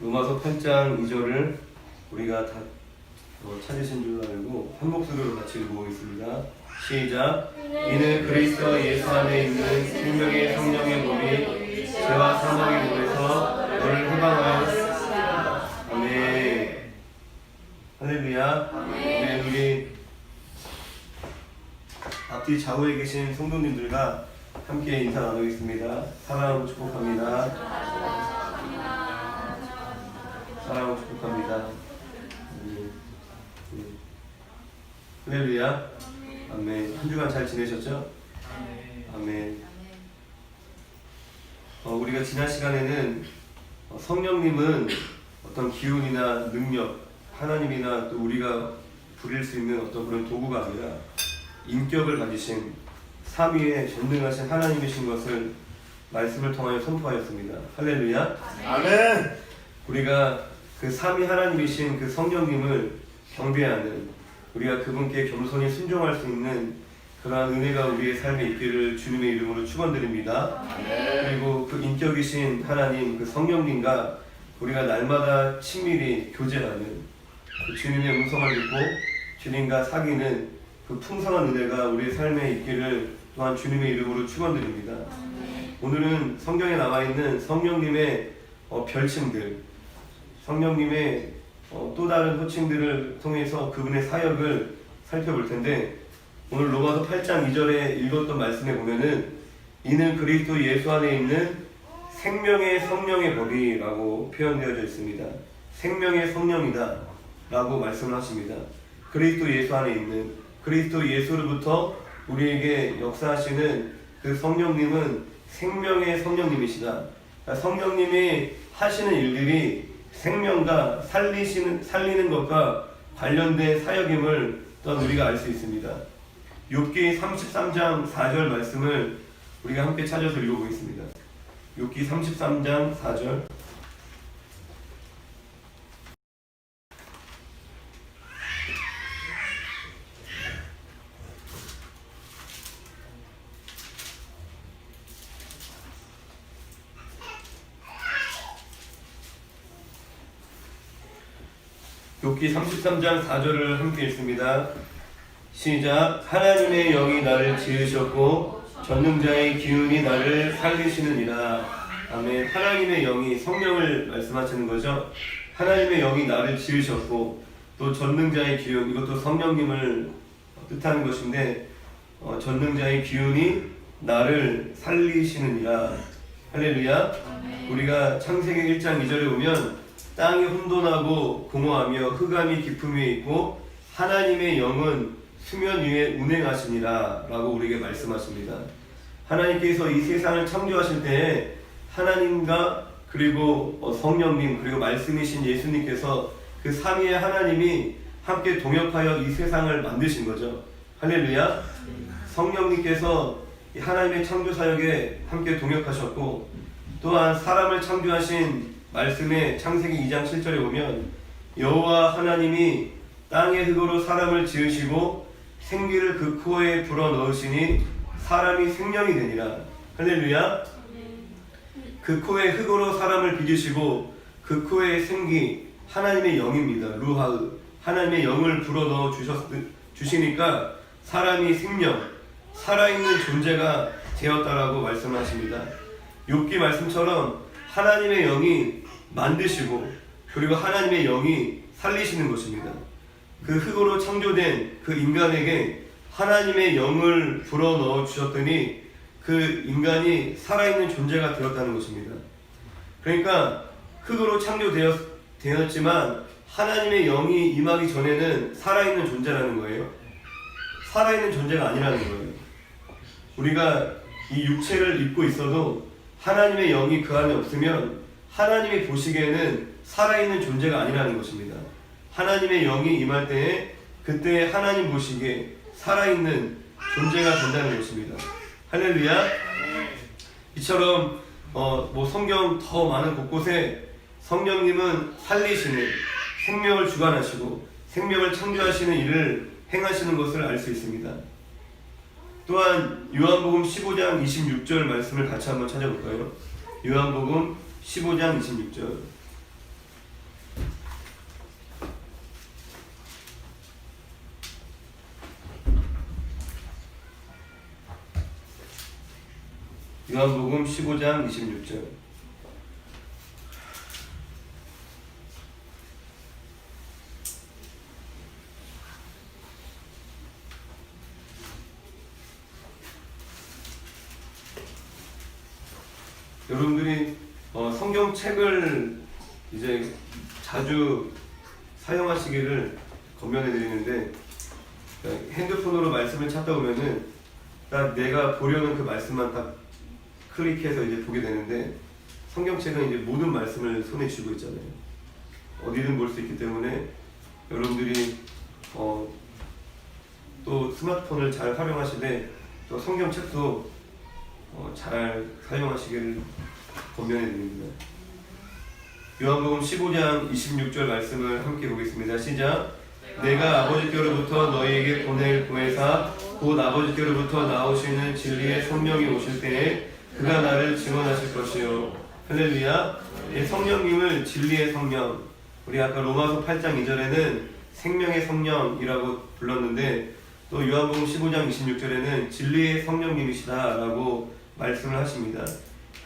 로마서 8장 2절을 우리가 다 찾으신 줄 알고 한 목소리로 같이 읽어보겠습니다. 시작. 이는 그리스도 예수 안에 있는 생명의 성령의 몸이 죄와 사망의 몸에서 너를 해방하였습니다. 아멘. 할렐루야. 아멘. 우리 앞뒤 좌우에 계신 성도님들과 함께 인사 나누겠습니다. 사랑하고 축복합니다. 사랑하고 축복합니다. 할렐루야. 아멘. 한 주간 잘 지내셨죠? 아멘. 우리가 지난 시간에는 성령님은 어떤 기운이나 능력, 하나님이나 또 우리가 부릴 수 있는 어떤 그런 도구가 아니라 인격을 가지신 삼위의 전능하신 하나님이신 것을 말씀을 통하여 선포하였습니다. 할렐루야. 아멘. 우리가 그 삼위 하나님이신 그 성령님을 경배하는, 우리가 그분께 겸손히 순종할 수 있는 그러한 은혜가 우리의 삶에 있기를 주님의 이름으로 축원드립니다. 그리고 그 인격이신 하나님, 그 성령님과 우리가 날마다 친밀히 교제하는, 그 주님의 음성을 듣고 주님과 사귀는 그 풍성한 은혜가 우리의 삶에 있기를 또한 주님의 이름으로 축원드립니다. 오늘은 성경에 나와있는 성령님의 별칭들, 성령님의 또 다른 호칭들을 통해서 그분의 사역을 살펴볼 텐데, 오늘 로마서 8장 2절에 읽었던 말씀에 보면은 이는 그리스도 예수 안에 있는 생명의 성령의 법이라고 표현되어져 있습니다. 생명의 성령이다 라고 말씀을 하십니다. 그리스도 예수 안에 있는, 그리스도 예수로부터 우리에게 역사하시는 그 성령님은 생명의 성령님이시다. 성령님이 하시는 일들이 생명과 살리는 것과 관련된 사역임을 또한 우리가 알 수 있습니다. 욥기 33장 4절 말씀을 우리가 함께 찾아서 읽어보겠습니다. 욥기 33장 4절. 욥기 33장 4절을 함께 읽습니다. 시작. 하나님의 영이 나를 지으셨고 전능자의 기운이 나를 살리시느니라. 아멘. 하나님의 영이, 성령을 말씀하시는 거죠. 하나님의 영이 나를 지으셨고 또 전능자의 기운, 이것도 성령님을 뜻하는 것인데 전능자의 기운이 나를 살리시느니라. 할렐루야. 우리가 창세기 1장 2절에 보면 땅이 혼돈하고 공허하며 흑암이 깊음 위에 있고 하나님의 영은 수면 위에 운행하시니라 라고 우리에게 말씀하십니다. 하나님께서 이 세상을 창조하실 때에 하나님과 그리고 성령님 그리고 말씀이신 예수님께서 그 삼위의 하나님이 함께 동역하여 이 세상을 만드신 거죠. 할렐루야. 성령님께서 하나님의 창조 사역에 함께 동역하셨고, 또한 사람을 창조하신 말씀의 창세기 2장 7절에 보면 여호와 하나님이 땅의 흙으로 사람을 지으시고 생기를 그 코에 불어넣으시니 사람이 생명이 되니라. 할렐루야. 그 코에 흙으로 사람을 빚으시고 그 코에 생기, 하나님의 영입니다. 루하으, 하나님의 영을 불어넣어 주시니까 사람이 생명, 살아있는 존재가 되었다라고 말씀하십니다. 욥기 말씀처럼 하나님의 영이 만드시고 그리고 하나님의 영이 살리시는 것입니다. 그 흙으로 창조된 그 인간에게 하나님의 영을 불어넣어 주셨더니 그 인간이 살아있는 존재가 되었다는 것입니다. 그러니까 흙으로 창조되었지만 하나님의 영이 임하기 전에는 살아있는 존재라는 거예요. 살아있는 존재가 아니라는 거예요. 우리가 이 육체를 입고 있어도 하나님의 영이 그 안에 없으면 하나님이 보시기에는 살아있는 존재가 아니라는 것입니다. 하나님의 영이 임할 때에 그때 하나님 보시기에 살아있는 존재가 된다는 것입니다. 할렐루야. 이처럼 성경 더 많은 곳곳에 성령님은 살리시는, 생명을 주관하시고 생명을 창조하시는 일을 행하시는 것을 알 수 있습니다. 또한 요한복음 15장 26절 말씀을 같이 한번 찾아볼까요? 요한복음 15장 26절. 요한복음 15장 26절. 여러분들이 성경책을 이제 자주 사용하시기를 권면해 드리는데, 핸드폰으로 말씀을 찾다 보면은 딱 내가 보려는 그 말씀만 딱 클릭해서 이제 보게 되는데, 성경책은 이제 모든 말씀을 손에 쥐고 있잖아요. 어디든 볼 수 있기 때문에 여러분들이 또 스마트폰을 잘 활용하시되 또 성경책도 잘 사용하시기를 권면해 드립니다. 요한복음 15장 26절 말씀을 함께 보겠습니다. 시작. 내가 아버지께로부터 너희에게 보낼 보혜사 곧 아버지께로부터 나오시는 진리의 성령이 오실 때에 그가 나를 증언하실 것이요. 할렐루야. 성령님을 진리의 성령, 우리 아까 로마서 8장 2절에는 생명의 성령이라고 불렀는데, 또 요한복음 15장 26절에는 진리의 성령님이시다 라고 말씀을 하십니다.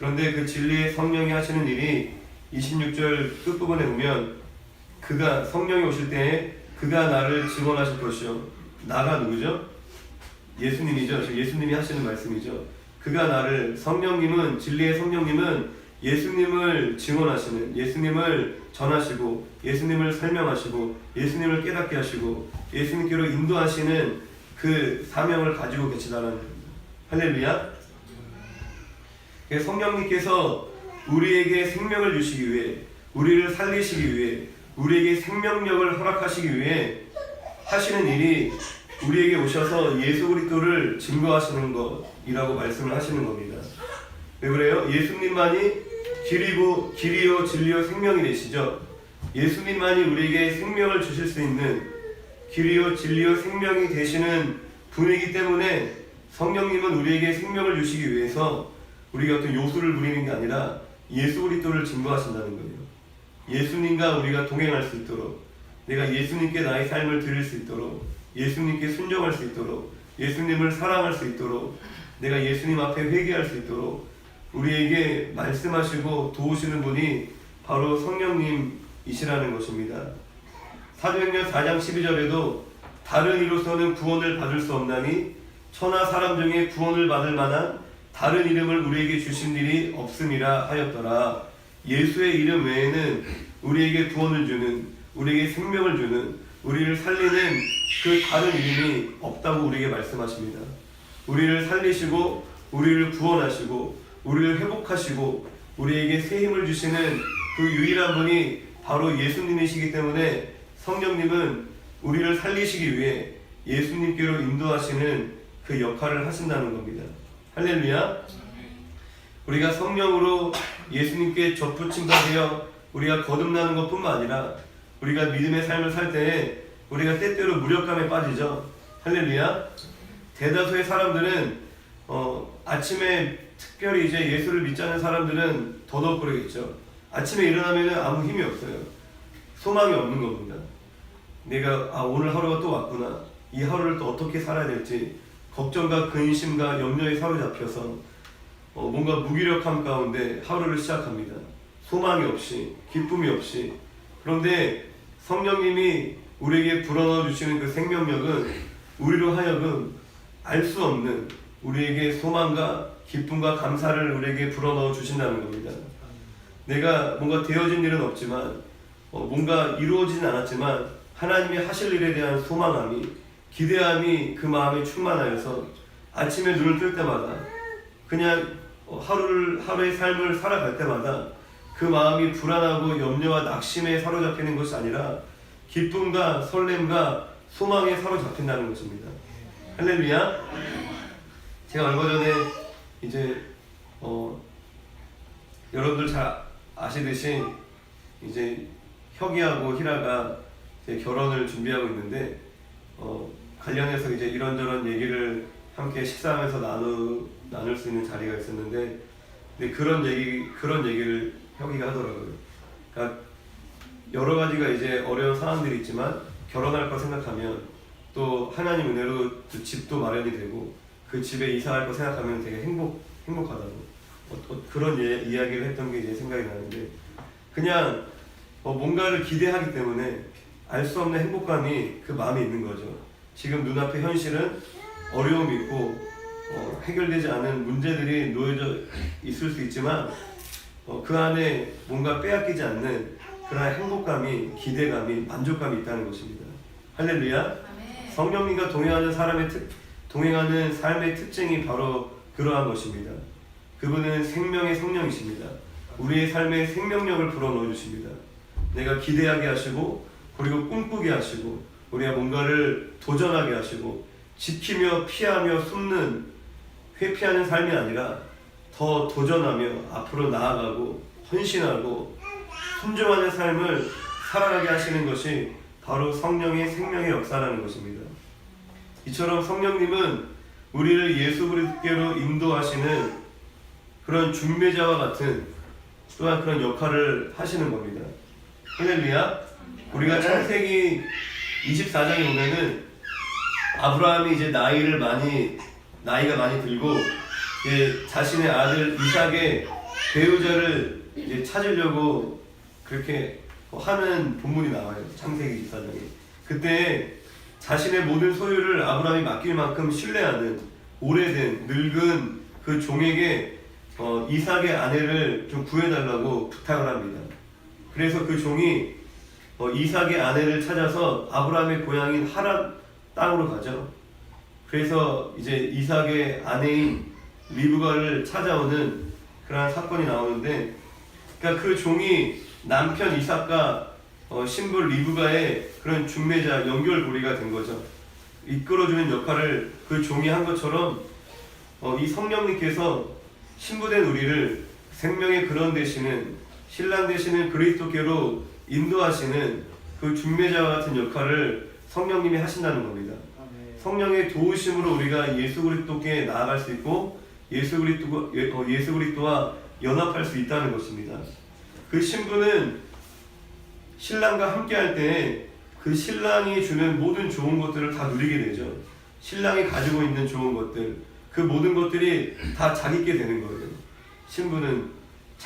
그런데 그 진리의 성령이 하시는 일이 26절 끝부분에 보면 그가 성령이 오실 때에 그가 나를 증언하실 것이요. 나가 누구죠? 예수님이죠. 예수님이 하시는 말씀이죠. 그가 나를, 성령님은, 진리의 성령님은 예수님을 증언하시는, 예수님을 전하시고 예수님을 설명하시고 예수님을 깨닫게 하시고 예수님께로 인도하시는 그 사명을 가지고 계시다는 겁니다. 할렐루야. 성령님께서 우리에게 생명을 주시기 위해, 우리를 살리시기 위해, 우리에게 생명력을 허락하시기 위해 하시는 일이 우리에게 오셔서 예수 그리스도를 증거하시는 것이라고 말씀을 하시는 겁니다. 왜 그래요? 예수님만이 길이요 진리요 생명이 되시죠. 예수님만이 우리에게 생명을 주실 수 있는 길이요 진리요 생명이 되시는 분이기 때문에 성령님은 우리에게 생명을 주시기 위해서 우리가 어떤 요술을 부리는 게 아니라 예수 그리스도를 증거하신다는 거예요. 예수님과 우리가 동행할 수 있도록, 내가 예수님께 나의 삶을 드릴 수 있도록, 예수님께 순종할 수 있도록, 예수님을 사랑할 수 있도록, 내가 예수님 앞에 회개할 수 있도록 우리에게 말씀하시고 도우시는 분이 바로 성령님이시라는 것입니다. 사도행전 4장 12절에도 다른 이로서는 구원을 받을 수 없나니 천하 사람 중에 구원을 받을 만한 다른 이름을 우리에게 주신 일이 없음이라 하였더라. 예수의 이름 외에는 우리에게 구원을 주는, 우리에게 생명을 주는, 우리를 살리는 그 다른 이름이 없다고 우리에게 말씀하십니다. 우리를 살리시고 우리를 구원하시고 우리를 회복하시고 우리에게 새 힘을 주시는 그 유일한 분이 바로 예수님이시기 때문에 성령님은 우리를 살리시기 위해 예수님께로 인도하시는 그 역할을 하신다는 겁니다. 할렐루야. 우리가 성령으로 예수님께 접붙임과 되어 우리가 거듭나는 것뿐만 아니라 우리가 믿음의 삶을 살 때에 우리가 때때로 무력감에 빠지죠. 할렐루야. 대다수의 사람들은 아침에, 특별히 이제 예수를 믿지 않는 사람들은 더더욱 그러겠죠. 아침에 일어나면 아무 힘이 없어요. 소망이 없는 겁니다. 내가 오늘 하루가 또 왔구나, 이 하루를 또 어떻게 살아야 될지 걱정과 근심과 염려에 사로잡혀서 뭔가 무기력함 가운데 하루를 시작합니다. 소망이 없이, 기쁨이 없이. 그런데 성령님이 우리에게 불어넣어 주시는 그 생명력은 우리로 하여금 알 수 없는 우리에게 소망과 기쁨과 감사를 우리에게 불어넣어 주신다는 겁니다. 내가 뭔가 되어진 일은 없지만 뭔가 이루어지진 않았지만 하나님이 하실 일에 대한 소망함이, 기대함이 그 마음에 충만하여서 아침에 눈을 뜰 때마다, 그냥 하루의 삶을 살아갈 때마다 그 마음이 불안하고 염려와 낙심에 사로잡히는 것이 아니라 기쁨과 설렘과 소망에 사로잡힌다는 것입니다. 할렐루야. 제가 얼마 전에 이제 여러분들 잘 아시듯이 이제 혁이하고 희라가 이제 결혼을 준비하고 있는데 관련해서 이제 이런저런 얘기를 함께 식사하면서 나눌 수 있는 자리가 있었는데, 근데 그런 얘기를 혁이가 하더라고요. 그러니까 여러 가지가 이제 어려운 상황들이 있지만 결혼할 거 생각하면, 또 하나님 은혜로 그 집도 마련이 되고 그 집에 이사할 거 생각하면 되게 행복하다고. 그런 이야기를 했던 게 이제 생각이 나는데, 그냥 뭔가를 기대하기 때문에 알 수 없는 행복감이 그 마음에 있는 거죠. 지금 눈앞의 현실은 어려움이 있고 해결되지 않은 문제들이 놓여져 있을 수 있지만 그 안에 뭔가 빼앗기지 않는 그런 행복감이, 기대감이, 만족감이 있다는 것입니다. 할렐루야. 성령님과 동행하는 삶의 특징이 바로 그러한 것입니다. 그분은 생명의 성령이십니다. 우리의 삶에 생명력을 불어넣어 주십니다. 내가 기대하게 하시고, 그리고 꿈꾸게 하시고, 우리가 뭔가를 도전하게 하시고, 지키며 피하며 숨는, 회피하는 삶이 아니라 더 도전하며 앞으로 나아가고 헌신하고 순종하는 삶을 살아가게 하시는 것이 바로 성령의 생명의 역사라는 것입니다. 이처럼 성령님은 우리를 예수 그리스도께로 인도하시는 그런 중매자와 같은 또한 그런 역할을 하시는 겁니다. 할렐루야. 우리가 창세기 24장에 보면은 아브라함이 이제 나이가 많이 들고 자신의 아들 이삭의 배우자를 이제 찾으려고 그렇게 하는 본문이 나와요. 창세기 24장에. 그때 자신의 모든 소유를 아브라함이 맡길 만큼 신뢰하는 오래된 늙은 그 종에게 이삭의 아내를 좀 구해달라고 부탁을 합니다. 그래서 그 종이 이삭의 아내를 찾아서 아브라함의 고향인 하란 땅으로 가죠. 그래서 이제 이삭의 아내인 리브가를 찾아오는 그런 사건이 나오는데, 그러니까 그 종이 남편 이삭과 신부 리브가의 그런 중매자, 연결고리가 된 거죠. 이끌어주는 역할을 그 종이 한 것처럼 이 성령님께서 신부된 우리를 생명의 근원 되시는, 신랑 되시는 그리스도께로 인도하시는 그 중매자와 같은 역할을 성령님이 하신다는 겁니다. 성령의 도우심으로 우리가 예수 그리스도께 나아갈 수 있고 예수 그리스도와 연합할 수 있다는 것입니다. 그 신부는 신랑과 함께할 때 그 신랑이 주는 모든 좋은 것들을 다 누리게 되죠. 신랑이 가지고 있는 좋은 것들, 그 모든 것들이 다 자기께 되는 거예요. 신부는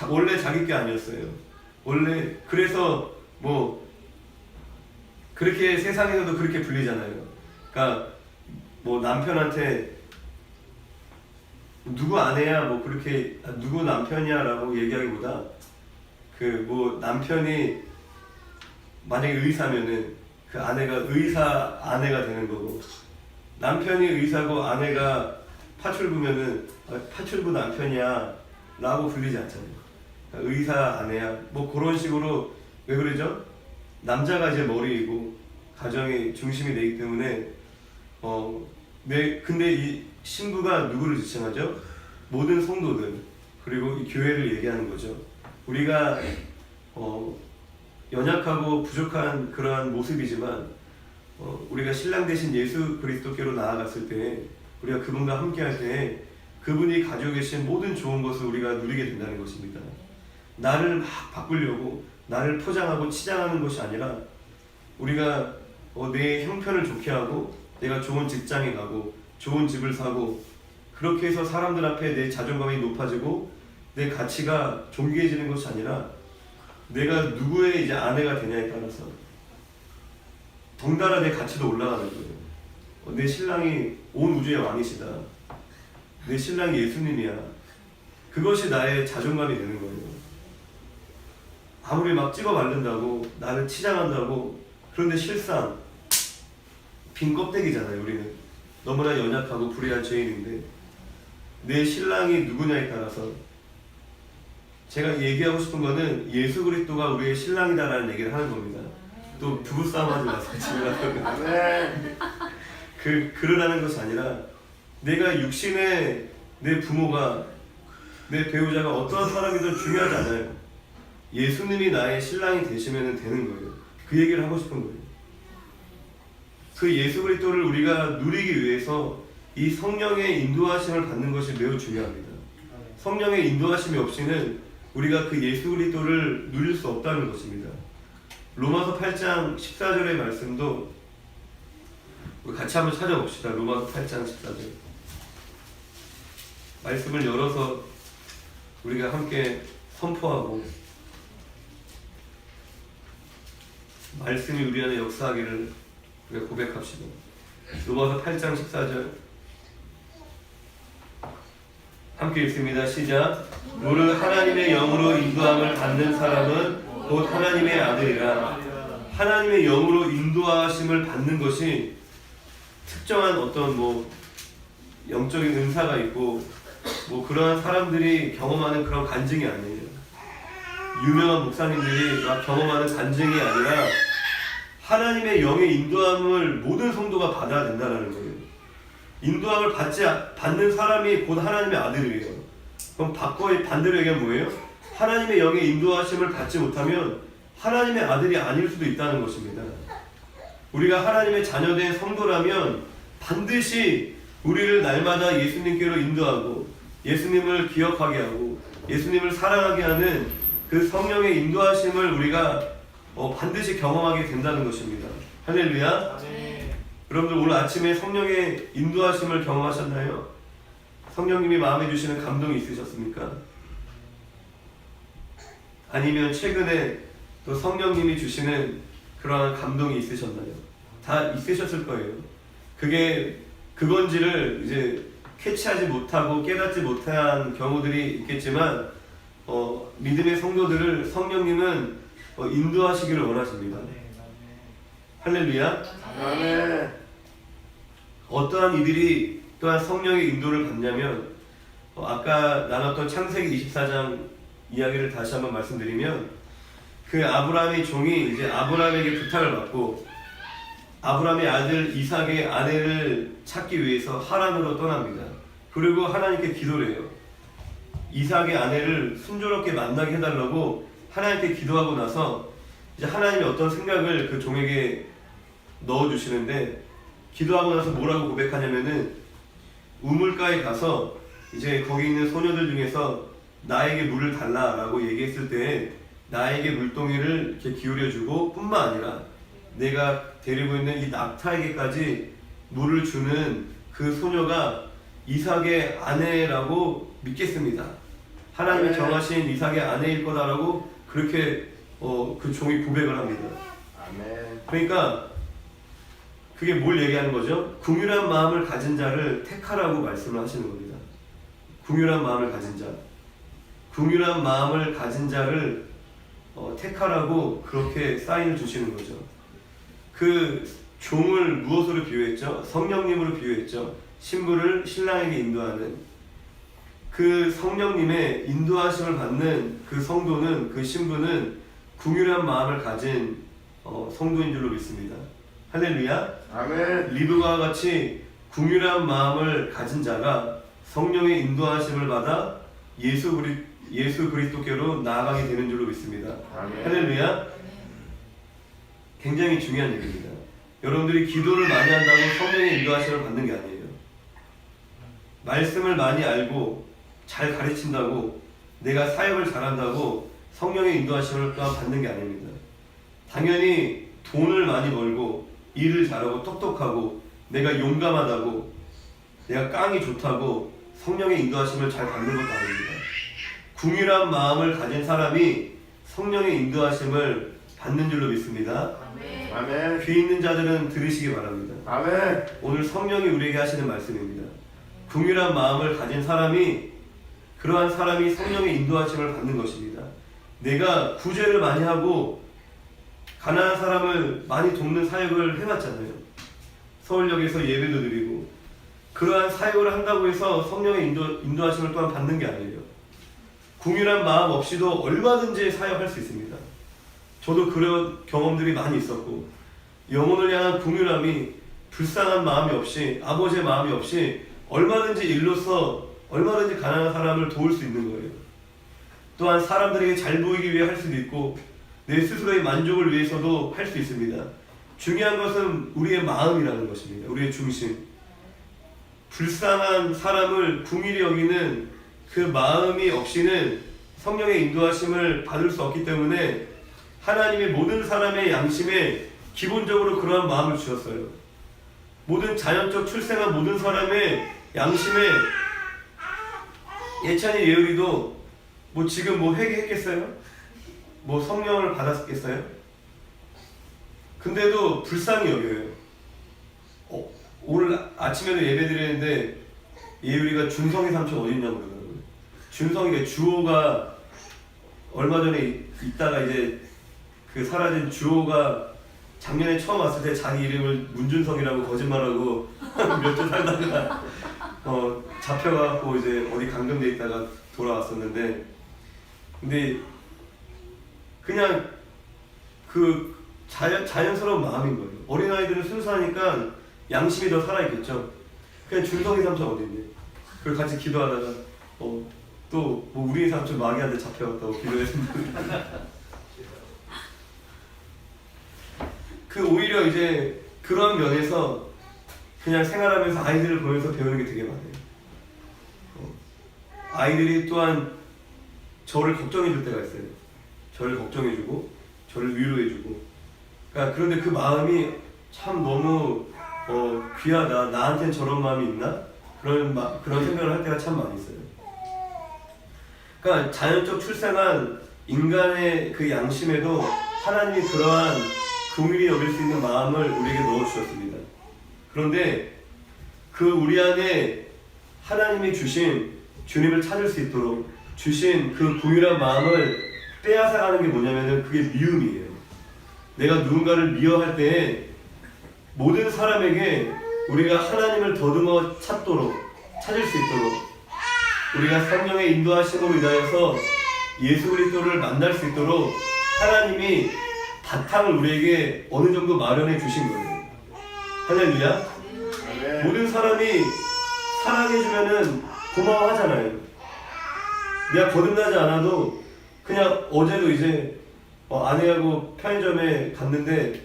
원래 자기께 아니었어요. 원래 그래서 그렇게 세상에서도 그렇게 불리잖아요. 그러니까 남편한테 누구 아내야 그렇게 누구 남편이야라고 얘기하기보다 남편이 만약에 의사면은 그 아내가 의사 아내가 되는 거고, 남편이 의사고 아내가 파출부면은 파출부 남편이야 라고 불리지 않잖아요. 그러니까 의사 아내야 그런 식으로. 왜 그러죠? 남자가 이제 머리이고 가정의 중심이 되기 때문에 근데 이 신부가 누구를 지칭하죠? 모든 성도들, 그리고 이 교회를 얘기하는 거죠. 우리가 연약하고 부족한 그러한 모습이지만 우리가 신랑 되신 예수 그리스도께로 나아갔을 때, 우리가 그분과 함께할 때 그분이 가지고 계신 모든 좋은 것을 우리가 누리게 된다는 것입니다. 나를 막 바꾸려고 나를 포장하고 치장하는 것이 아니라, 우리가 내 형편을 좋게 하고 내가 좋은 직장에 가고 좋은 집을 사고 그렇게 해서 사람들 앞에 내 자존감이 높아지고 내 가치가 존귀해지는 것이 아니라, 내가 누구의 이제 아내가 되냐에 따라서 덩달아 내 가치도 올라가는 거예요. 내 신랑이 온 우주의 왕이시다. 내 신랑이 예수님이야. 그것이 나의 자존감이 되는 거예요. 아무리 막 찍어 바른다고 나를 치장한다고, 그런데 실상 빈 껍데기잖아요. 우리는 너무나 연약하고 불의한 죄인인데, 내 신랑이 누구냐에 따라서, 제가 얘기하고 싶은 거는 예수 그리스도가 우리의 신랑이다라는 얘기를 하는 겁니다. 또 부부싸움 하지 마세요. 그러라는 것이 아니라, 내가 육신의 내 부모가, 내 배우자가 어떠한 사람이든 중요하지 않아요. 예수님이 나의 신랑이 되시면 되는 거예요. 그 얘기를 하고 싶은 거예요. 그 예수 그리스도를 우리가 누리기 위해서 이 성령의 인도하심을 받는 것이 매우 중요합니다. 성령의 인도하심이 없이는 우리가 그 예수 그리스도를 누릴 수 없다는 것입니다. 로마서 8장 14절의 말씀도 우리 같이 한번 찾아봅시다. 로마서 8장 14절 말씀을 열어서 우리가 함께 선포하고 말씀이 우리 안에 역사하기를 우리가 고백합시다. 로마서 8장 14절 함께 읽습니다. 시작. 너를 하나님의 영으로 인도함을 받는 사람은 곧 하나님의 아들이라. 하나님의 영으로 인도하심을 받는 것이 특정한 어떤 영적인 은사가 있고 그러한 사람들이 경험하는 그런 간증이 아니에요. 유명한 목사님들이 막 경험하는 간증이 아니라 하나님의 영의 인도함을 모든 성도가 받아야 된다는 거예요. 인도함을 받는 사람이 곧 하나님의 아들이에요. 그럼 반대로 얘기하면 뭐예요? 하나님의 영의 인도하심을 받지 못하면 하나님의 아들이 아닐 수도 있다는 것입니다. 우리가 하나님의 자녀된 성도라면 반드시 우리를 날마다 예수님께로 인도하고 예수님을 기억하게 하고 예수님을 사랑하게 하는 그 성령의 인도하심을 우리가 반드시 경험하게 된다는 것입니다. 할렐루야. 네. 여러분들 오늘 아침에 성령의 인도하심을 경험하셨나요? 성령님이 마음에 주시는 감동이 있으셨습니까? 아니면 최근에 또 성령님이 주시는 그러한 감동이 있으셨나요? 다 있으셨을 거예요. 그게 그건지를 이제 캐치하지 못하고 깨닫지 못한 경우들이 있겠지만 믿음의 성도들을 성령님은 인도하시기를 원하십니다. 할렐루야. 아멘. 어떠한 이들이 또한 성령의 인도를 받냐면 아까 나눴던 창세기 24장 이야기를 다시 한번 말씀드리면 그 아브라함의 종이 이제 아브라함에게 부탁을 받고 아브라함의 아들 이삭의 아내를 찾기 위해서 하란으로 떠납니다. 그리고 하나님께 기도를 해요. 이삭의 아내를 순조롭게 만나게 해달라고 하나님께 기도하고 나서 이제 하나님이 어떤 생각을 그 종에게 넣어주시는데 기도하고 나서 뭐라고 고백하냐면은 우물가에 가서 이제 거기 있는 소녀들 중에서 나에게 물을 달라라고 얘기했을 때 나에게 물동이를 이렇게 기울여주고 뿐만 아니라 내가 데리고 있는 이 낙타에게까지 물을 주는 그 소녀가 이삭의 아내라고 믿겠습니다. 하나님이 정하신 이삭의 아내일 거다라고 그렇게 그 종이 고백을 합니다. 아멘. 그러니까 그게 뭘 얘기하는 거죠? 궁휼한 마음을 가진 자를 택하라고 말씀을 하시는 겁니다. 궁휼한 마음을 가진 자, 궁휼한 마음을 가진 자를 택하라고 그렇게 사인을 주시는 거죠. 그 종을 무엇으로 비유했죠? 성령님으로 비유했죠. 신부를 신랑에게 인도하는 그 성령님의 인도하심을 받는 그 성도는 그 신부는 궁휼한 마음을 가진 성도인 줄로 믿습니다. 할렐루야. 아멘. 리브가와 같이 궁휼한 마음을 가진 자가 성령의 인도하심을 받아 예수 그리스도께로 나아가게 되는 줄로 믿습니다. 아멘. 할렐루야. 굉장히 중요한 얘기입니다. 여러분들이 기도를 많이 한다고 성령의 인도하심을 받는 게 아니에요. 말씀을 많이 알고 잘 가르친다고 내가 사역을 잘한다고 성령의 인도하심을 또한 받는 게 아닙니다. 당연히 돈을 많이 벌고 일을 잘하고 똑똑하고 내가 용감하다고 내가 깡이 좋다고 성령의 인도하심을 잘 받는 것도 아닙니다. 궁휼한 마음을 가진 사람이 성령의 인도하심을 받는 줄로 믿습니다. 아멘. 귀 있는 자들은 들으시기 바랍니다. 아멘. 오늘 성령이 우리에게 하시는 말씀입니다. 궁휼한 마음을 가진 사람이 그러한 사람이 성령의 인도하심을 받는 것입니다. 내가 구제를 많이 하고 가난한 사람을 많이 돕는 사역을 해왔잖아요. 서울역에서 예배도 드리고 그러한 사역을 한다고 해서 성령의 인도하심을 또한 받는 게 아니에요. 궁휼한 마음 없이도 얼마든지 사역할 수 있습니다. 저도 그런 경험들이 많이 있었고 영혼을 향한 궁휼함이 불쌍한 마음이 없이 아버지의 마음이 없이 얼마든지 일로서 얼마든지 가난한 사람을 도울 수 있는 거예요. 또한 사람들에게 잘 보이기 위해 할 수도 있고 내 스스로의 만족을 위해서도 할 수 있습니다. 중요한 것은 우리의 마음이라는 것입니다. 우리의 중심. 불쌍한 사람을 궁일이 여기는 그 마음이 없이는 성령의 인도하심을 받을 수 없기 때문에 하나님의 모든 사람의 양심에 기본적으로 그러한 마음을 주셨어요. 모든 자연적 출생한 모든 사람의 양심에 예찬이 예을이도 뭐 지금 뭐 회개했겠어요? 뭐 성령을 받았겠어요? 근데도 불쌍히 여겨요. 오늘 아침에도 예배 드리는데 예율이가 준성이 삼촌 어딨냐고 그러더라고요. 준성이가 주호가 얼마 전에 있다가 이제 그 사라진 주호가 작년에 처음 왔을 때 자기 이름을 문준성이라고 거짓말하고 몇 주 살다가 잡혀가고 이제 어디 감금돼 있다가 돌아왔었는데, 근데 그냥 그 자연스러운 마음인 거예요. 어린아이들은 순수하니까 양심이 더 살아있겠죠. 그냥 준성이 삼촌 어디 있니? 그리고 같이 기도하다가 또 뭐 우리 삼촌 마귀한테 잡혀갔다고 기도했는데 그 오히려 이제 그런 면에서 그냥 생활하면서 아이들을 보면서 배우는 게 되게 많아요. 아이들이 또한 저를 걱정해 줄 때가 있어요. 저를 걱정해 주고 저를 위로해 주고, 그러니까 그런데 그 마음이 참 너무 귀하다. 나한텐 저런 마음이 있나? 그런 생각을 할 때가 참 많이 있어요. 그러니까 자연적 출생한 인간의 그 양심에도 하나님이 그러한 긍휼히 여길 수 있는 마음을 우리에게 넣어주셨습니다. 그런데 그 우리 안에 하나님이 주신 주님을 찾을 수 있도록 주신 그 긍휼한 마음을 빼앗아가는 게 뭐냐면은 그게 미움이에요. 내가 누군가를 미워할 때 모든 사람에게 우리가 하나님을 더듬어 찾을 수 있도록, 우리가 성령의 인도하심으로 인하여서 예수 그리스도를 만날 수 있도록 하나님이 바탕을 우리에게 어느 정도 마련해 주신 거예요. 할렐루야. 아멘. 모든 사람이 사랑해주면은 고마워하잖아요. 내가 거듭나지 않아도 그냥 어제도 이제 아내하고 편의점에 갔는데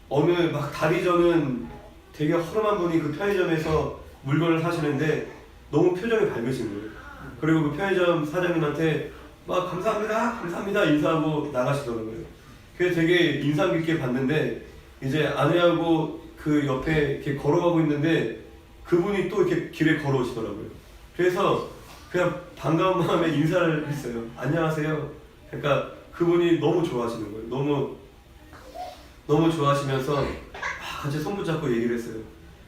어느 막 다리 저는 되게 허름한 분이 그 편의점에서 물건을 사시는데 너무 표정이 밝으신 거예요. 그리고 그 편의점 사장님한테 막 감사합니다 인사하고 나가시더라고요. 그래서 되게 인상 깊게 봤는데 이제 아내하고 그 옆에 이렇게 걸어가고 있는데 그분이 또 이렇게 길에 걸어오시더라고요. 그래서 그냥 반가운 마음에 인사를 했어요. 안녕하세요. 그러니까 그분이 너무 좋아하시는 거예요. 너무 좋아하시면서 같이 손 붙잡고 얘기를 했어요.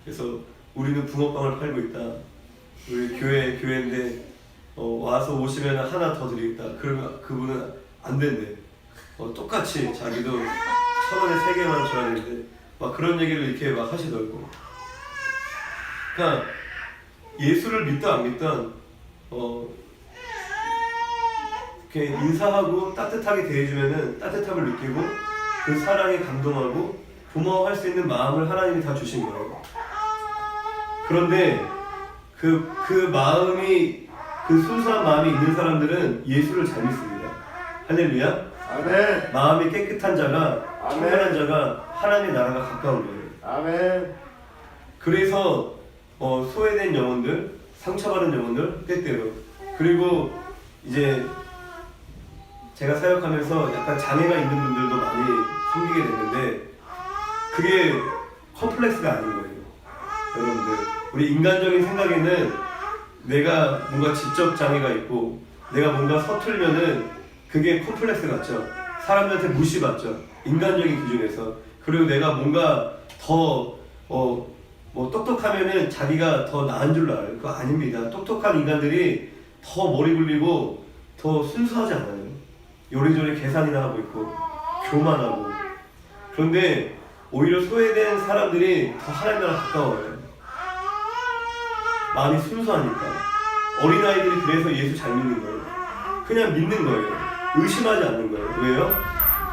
그래서 우리는 붕어빵을 팔고 있다. 우리 교회인데 와서 오시면 하나 더 드리겠다. 그러면 그분은 안 된대. 똑같이 자기도 1,000원에 3개만 줘야 되는데 막 그런 얘기를 이렇게 막 하시더라고. 그러니까 예수를 믿든 안 믿든 이렇게 인사하고 따뜻하게 대해주면은 따뜻함을 느끼고 그 사랑에 감동하고 고마워할 수 있는 마음을 하나님이 다 주신 거예요. 그런데 그 마음이, 그 순수한 마음이 있는 사람들은 예수를 잘 믿습니다. 할렐루야. 아멘. 마음이 깨끗한 자가, 청결한 자가 하나님의 나라가 가까운 거예요. 아멘. 그래서 소외된 영혼들, 상처받은 영혼들 때때로, 그리고 이제 제가 사역하면서 약간 장애가 있는 분들도 많이 섬기게 됐는데 그게 컴플렉스가 아닌 거예요. 여러분들, 우리 인간적인 생각에는 내가 뭔가 지적 장애가 있고 내가 뭔가 서툴면은 그게 컴플렉스 같죠. 사람들한테 무시받죠. 인간적인 기준에서. 그리고 내가 뭔가 더 똑똑하면은 자기가 더 나은 줄 알아요. 그거 아닙니다. 똑똑한 인간들이 더 머리 굴리고 더 순수하지 않아요. 요리조리 계산이나 하고 있고 교만하고. 그런데 오히려 소외된 사람들이 더 하나님 나라 가까워요. 마음이 순수하니까. 어린아이들이 그래서 예수 잘 믿는 거예요. 그냥 믿는 거예요. 의심하지 않는 거예요. 왜요?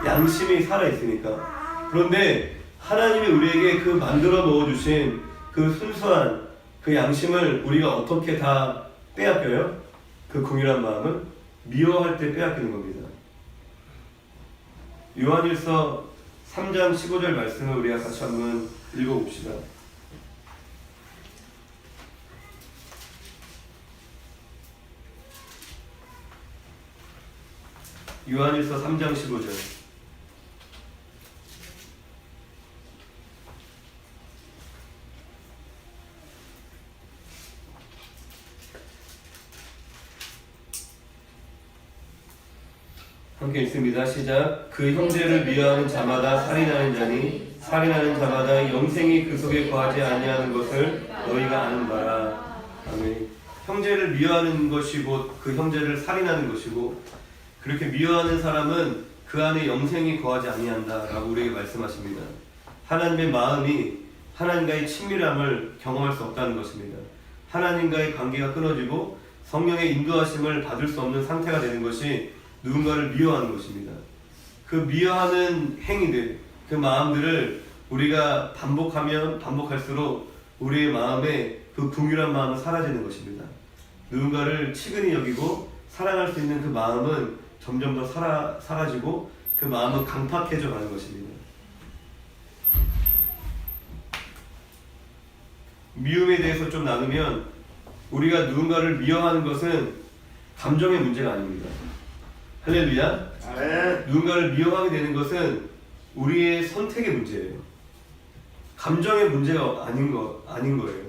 양심이 살아있으니까. 그런데 하나님이 우리에게 그 만들어 넣어주신 그 순수한 그 양심을 우리가 어떻게 다 빼앗겨요? 그 긍휼한 마음을 미워할 때 빼앗기는 겁니다. 요한일서 3장 15절 말씀을 우리가 같이 한번 읽어봅시다. 요한일서 3장 15절. 함께 읽습니다. 시작. 그 형제를 미워하는 자마다 살인하는 자니 살인하는 자마다 영생이 그 속에 거하지 아니하는 것을 너희가 아는 바라. 아멘. 형제를 미워하는 것이 곧 그 형제를 살인하는 것이고, 그렇게 미워하는 사람은 그 안에 영생이 거하지 아니한다라고 우리에게 말씀하십니다. 하나님의 마음이 하나님과의 친밀함을 경험할 수 없다는 것입니다. 하나님과의 관계가 끊어지고 성령의 인도하심을 받을 수 없는 상태가 되는 것이 누군가를 미워하는 것입니다. 그 미워하는 행위들, 그 마음들을 우리가 반복하면 반복할수록 우리의 마음에 그 긍휼한 마음은 사라지는 것입니다. 누군가를 치근히 여기고 사랑할 수 있는 그 마음은 점점 더 사라지고 그 마음은 강팍해져 가는 것입니다. 미움에 대해서 좀 나누면, 우리가 누군가를 미워하는 것은 감정의 문제가 아닙니다. 할렐루야. 아멘. 누군가를 미워하게 되는 것은 우리의 선택의 문제예요. 감정의 문제가 아닌 거예요.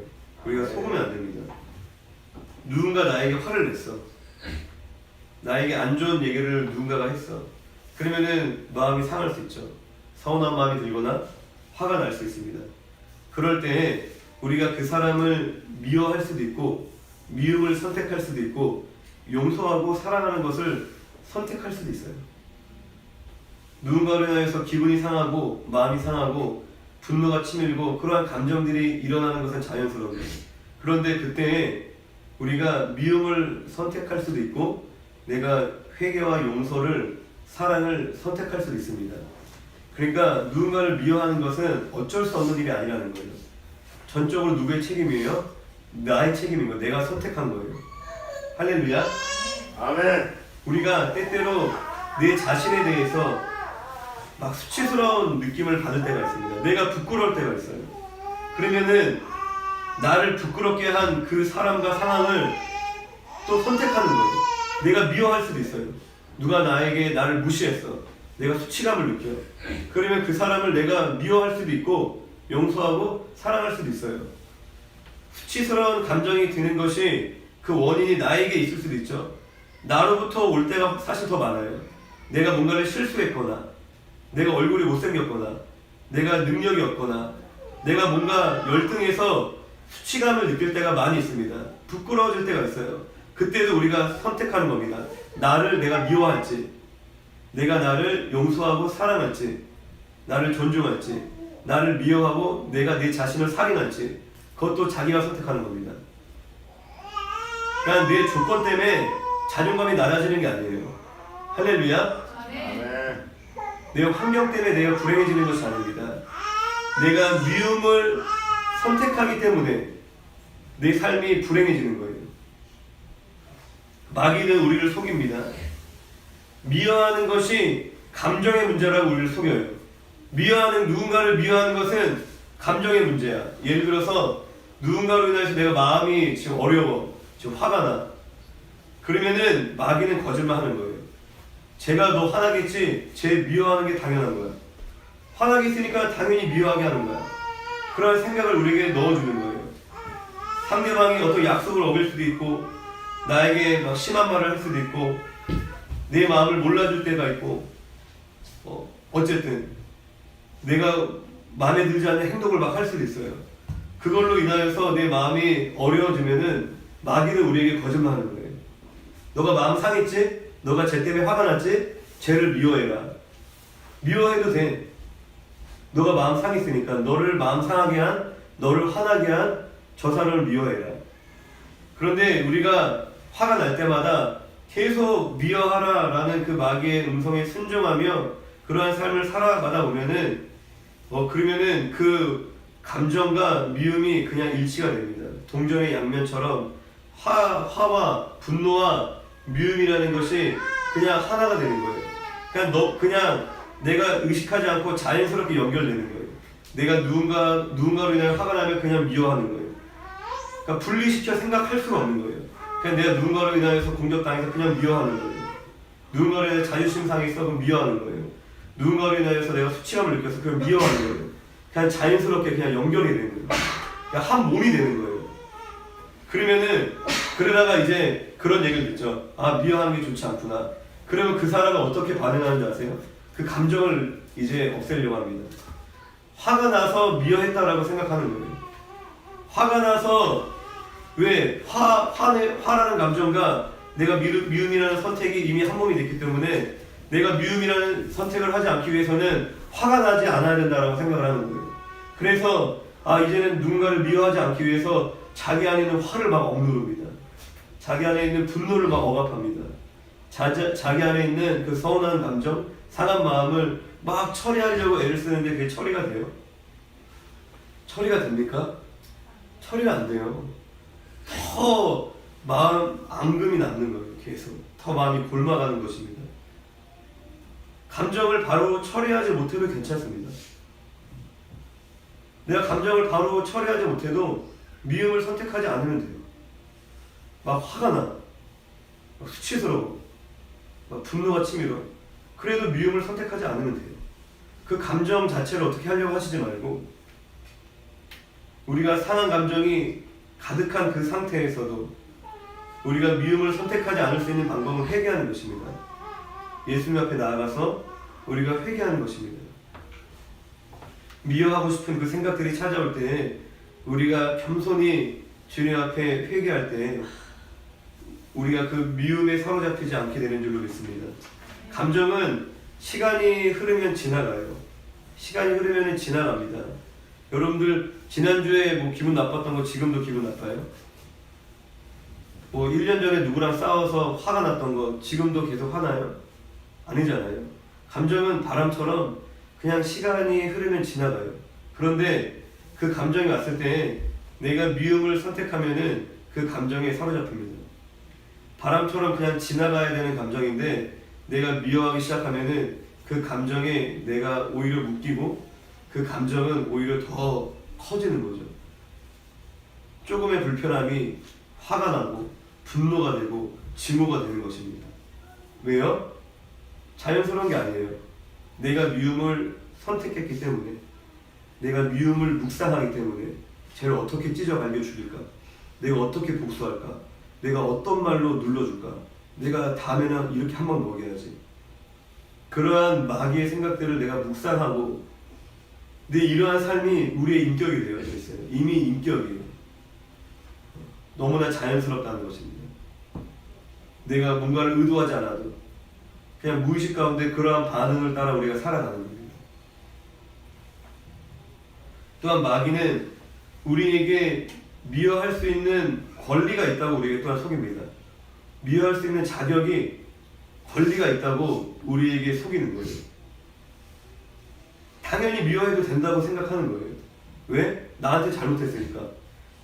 우리가 속으면 안 됩니다. 누군가 나에게 화를 냈어. 나에게 안 좋은 얘기를 누군가가 했어. 그러면은 마음이 상할 수 있죠. 서운한 마음이 들거나 화가 날 수 있습니다. 그럴 때 우리가 그 사람을 미워할 수도 있고, 미움을 선택할 수도 있고, 용서하고 사랑하는 것을 선택할 수도 있어요. 누군가로 인해서 기분이 상하고 마음이 상하고 분노가 치밀고 그러한 감정들이 일어나는 것은 자연스러워요. 그런데 그때 우리가 미움을 선택할 수도 있고, 내가 회개와 용서를, 사랑을 선택할 수도 있습니다. 그러니까 누군가를 미워하는 것은 어쩔 수 없는 일이 아니라는 거예요. 전적으로 누구의 책임이에요? 나의 책임인 거예요. 내가 선택한 거예요. 할렐루야. 아멘. 우리가 때때로 내 자신에 대해서 막 수치스러운 느낌을 받을 때가 있습니다. 내가 부끄러울 때가 있어요. 그러면은 나를 부끄럽게 한 그 사람과 상황을 또 선택하는 거예요. 내가 미워할 수도 있어요. 누가 나를 무시했어. 내가 수치감을 느껴. 그러면 그 사람을 내가 미워할 수도 있고 용서하고 사랑할 수도 있어요. 수치스러운 감정이 드는 것이 그 원인이 나에게 있을 수도 있죠. 나로부터 올 때가 사실 더 많아요. 내가 뭔가를 실수했거나, 내가 얼굴이 못생겼거나, 내가 능력이 없거나, 내가 뭔가 열등해서 수치감을 느낄 때가 많이 있습니다. 부끄러워질 때가 있어요. 그때도 우리가 선택하는 겁니다. 나를 내가 미워할지, 내가 나를 용서하고 사랑할지, 나를 존중할지, 나를 미워하고 내가 내 자신을 살인할지, 그것도 자기가 선택하는 겁니다. 그러니까 내 조건 때문에 자존감이 낮아지는 게 아니에요. 할렐루야. 아멘. 내 환경 때문에 내가 불행해지는 것이 아닙니다. 내가 미움을 선택하기 때문에 내 삶이 불행해지는 거예요. 마귀는 우리를 속입니다. 미워하는 것이 감정의 문제라고 우리를 속여요. 누군가를 미워하는 것은 감정의 문제야. 예를 들어서 누군가로 인해서 내가 마음이 지금 어려워, 지금 화가 나. 그러면은 마귀는 거짓말하는 거예요. 제가 너 화나겠지? 쟤 미워하는 게 당연한 거야. 화나겠으니까 당연히 미워하게 하는 거야. 그런 생각을 우리에게 넣어주는 거예요. 상대방이 어떤 약속을 어길 수도 있고, 나에게 막 심한 말을 할 수도 있고, 내 마음을 몰라줄 때가 있고, 어쨌든 내가 마음에 들지 않는 행동을 막 할 수도 있어요. 그걸로 인하여서 내 마음이 어려워지면은 마귀는 우리에게 거짓말하는 거예요. 너가 마음 상했지? 너가 쟤 때문에 화가 났지? 쟤를 미워해라. 미워해도 돼. 너가 마음 상했으니까 너를 마음 상하게 한, 너를 화나게 한 저 사람을 미워해라. 그런데 우리가 화가 날 때마다 계속 미워하라 라는 그 마귀의 음성에 순종하며 그러한 삶을 살아가다 보면은 그러면은 그 감정과 미움이 그냥 일치가 됩니다. 동전의 양면처럼 화와 분노와 미움이라는 것이 그냥 하나가 되는 거예요. 그냥 내가 의식하지 않고 자연스럽게 연결되는 거예요. 내가 누군가로 인해 화가 나면 그냥 미워하는 거예요. 그러니까 분리시켜 생각할 수가 없는 거예요. 그냥 내가 누군가로 인하여서 공격당해서 그냥 미워하는 거예요. 누군가로 인해 자존심 상했어 그럼 미워하는 거예요. 누군가로 인하여서 내가 수치감을 느껴서 그냥 미워하는 거예요. 그냥 자연스럽게 그냥 연결이 되는 거예요. 그냥 한 몸이 되는 거예요. 그러다가 이제 그런 얘기를 듣죠. 아, 미워하는 게 좋지 않구나. 그러면 그 사람은 어떻게 반응하는지 아세요? 그 감정을 이제 없애려고 합니다. 화가 나서 미워했다라고 생각하는 거예요. 화가 나서 왜 화라는 감정과 내가 미움이라는 선택이 이미 한 몸이 됐기 때문에 내가 미움이라는 선택을 하지 않기 위해서는 화가 나지 않아야 된다라고 생각을 하는 거예요. 그래서 이제는 누군가를 미워하지 않기 위해서 자기 안에 있는 화를 막 억누릅니다. 자기 안에 있는 분노를 막 억압합니다. 자기 안에 있는 그 서운한 감정, 상한 마음을 막 처리하려고 애를 쓰는데 그게 처리가 돼요? 처리가 됩니까? 처리가 안 돼요. 더 마음 앙금이 남는 거예요. 계속 더 마음이 골마가는 것입니다. 감정을 바로 처리하지 못해도 괜찮습니다. 내가 감정을 바로 처리하지 못해도 미움을 선택하지 않으면 돼요. 막 화가 나, 막 수치스러워, 막 분노가 치밀어. 그래도 미움을 선택하지 않으면 돼요. 그 감정 자체를 어떻게 하려고 하시지 말고 우리가 상한 감정이 가득한 그 상태에서도 우리가 미움을 선택하지 않을 수 있는 방법은 회개하는 것입니다. 예수님 앞에 나아가서 우리가 회개하는 것입니다. 미워하고 싶은 그 생각들이 찾아올 때 우리가 겸손히 주님 앞에 회개할 때 우리가 그 미움에 사로잡히지 않게 되는 줄로 믿습니다. 감정은 시간이 흐르면 지나가요. 시간이 흐르면 지나갑니다. 여러분들 지난주에 뭐 기분 나빴던 거 지금도 기분 나빠요? 뭐 1년 전에 누구랑 싸워서 화가 났던 거 지금도 계속 화나요? 아니잖아요. 감정은 바람처럼 그냥 시간이 흐르면 지나가요. 그런데 그 감정이 왔을 때 내가 미움을 선택하면은 그 감정에 사로잡힙니다. 바람처럼 그냥 지나가야 되는 감정인데 내가 미워하기 시작하면은 그 감정에 내가 오히려 묶이고 그 감정은 오히려 더 커지는 거죠. 조금의 불편함이 화가 나고 분노가 되고 증오가 되는 것입니다. 왜요? 자연스러운 게 아니에요. 내가 미움을 선택했기 때문에, 내가 미움을 묵상하기 때문에 쟤를 어떻게 찢어 갈겨 죽일까? 내가 어떻게 복수할까? 내가 어떤 말로 눌러줄까? 내가 다음에는 이렇게 한 번 먹여야지. 그러한 마귀의 생각들을 내가 묵상하고 내 이러한 삶이 우리의 인격이 되어져 있어요. 이미 인격이에요. 너무나 자연스럽다는 것입니다. 내가 뭔가를 의도하지 않아도 그냥 무의식 가운데 그러한 반응을 따라 우리가 살아가는 겁니다. 또한 마귀는 우리에게 미워할 수 있는 권리가 있다고 우리에게 또한 속입니다. 미워할 수 있는 자격이 권리가 있다고 우리에게 속이는 거예요. 당연히 미워해도 된다고 생각하는 거예요. 왜? 나한테 잘못했으니까.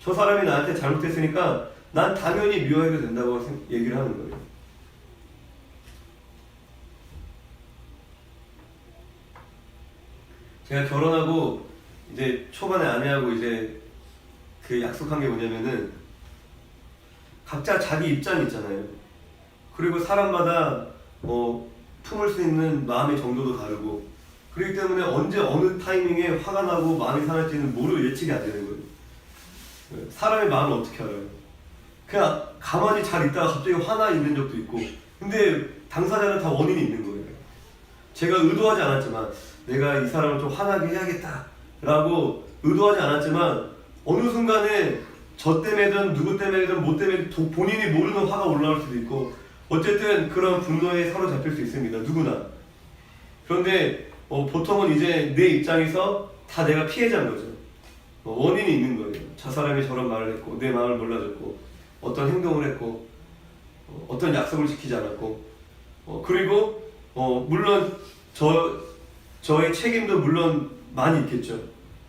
저 사람이 나한테 잘못했으니까 난 당연히 미워해도 된다고 얘기를 하는 거예요. 제가 결혼하고 이제 초반에 아내하고 이제 그 약속한 게 뭐냐면은 각자 자기 입장이 있잖아요. 그리고 사람마다 품을 수 있는 마음의 정도도 다르고 그렇기 때문에 언제 어느 타이밍에 화가 나고 마음이 상할지는 모르고 예측이 안 되는 거예요. 사람의 마음을 어떻게 알아요? 그냥 가만히 잘 있다가 갑자기 화나 있는 적도 있고 근데 당사자는 다 원인이 있는 거예요. 제가 의도하지 않았지만 내가 이 사람을 좀 화나게 해야겠다 라고 의도하지 않았지만 어느 순간에 저 때문에든 누구 때문에든 뭐 때문에 본인이 모르는 화가 올라올 수도 있고 어쨌든 그런 분노에 사로잡힐 수 있습니다. 누구나. 그런데 보통은 이제 내 입장에서 다 내가 피해자인 거죠. 원인이 있는 거예요. 저 사람이 저런 말을 했고 내 마음을 몰라줬고 어떤 행동을 했고 어떤 약속을 지키지 않았고 그리고 물론 저의 책임도 물론 많이 있겠죠.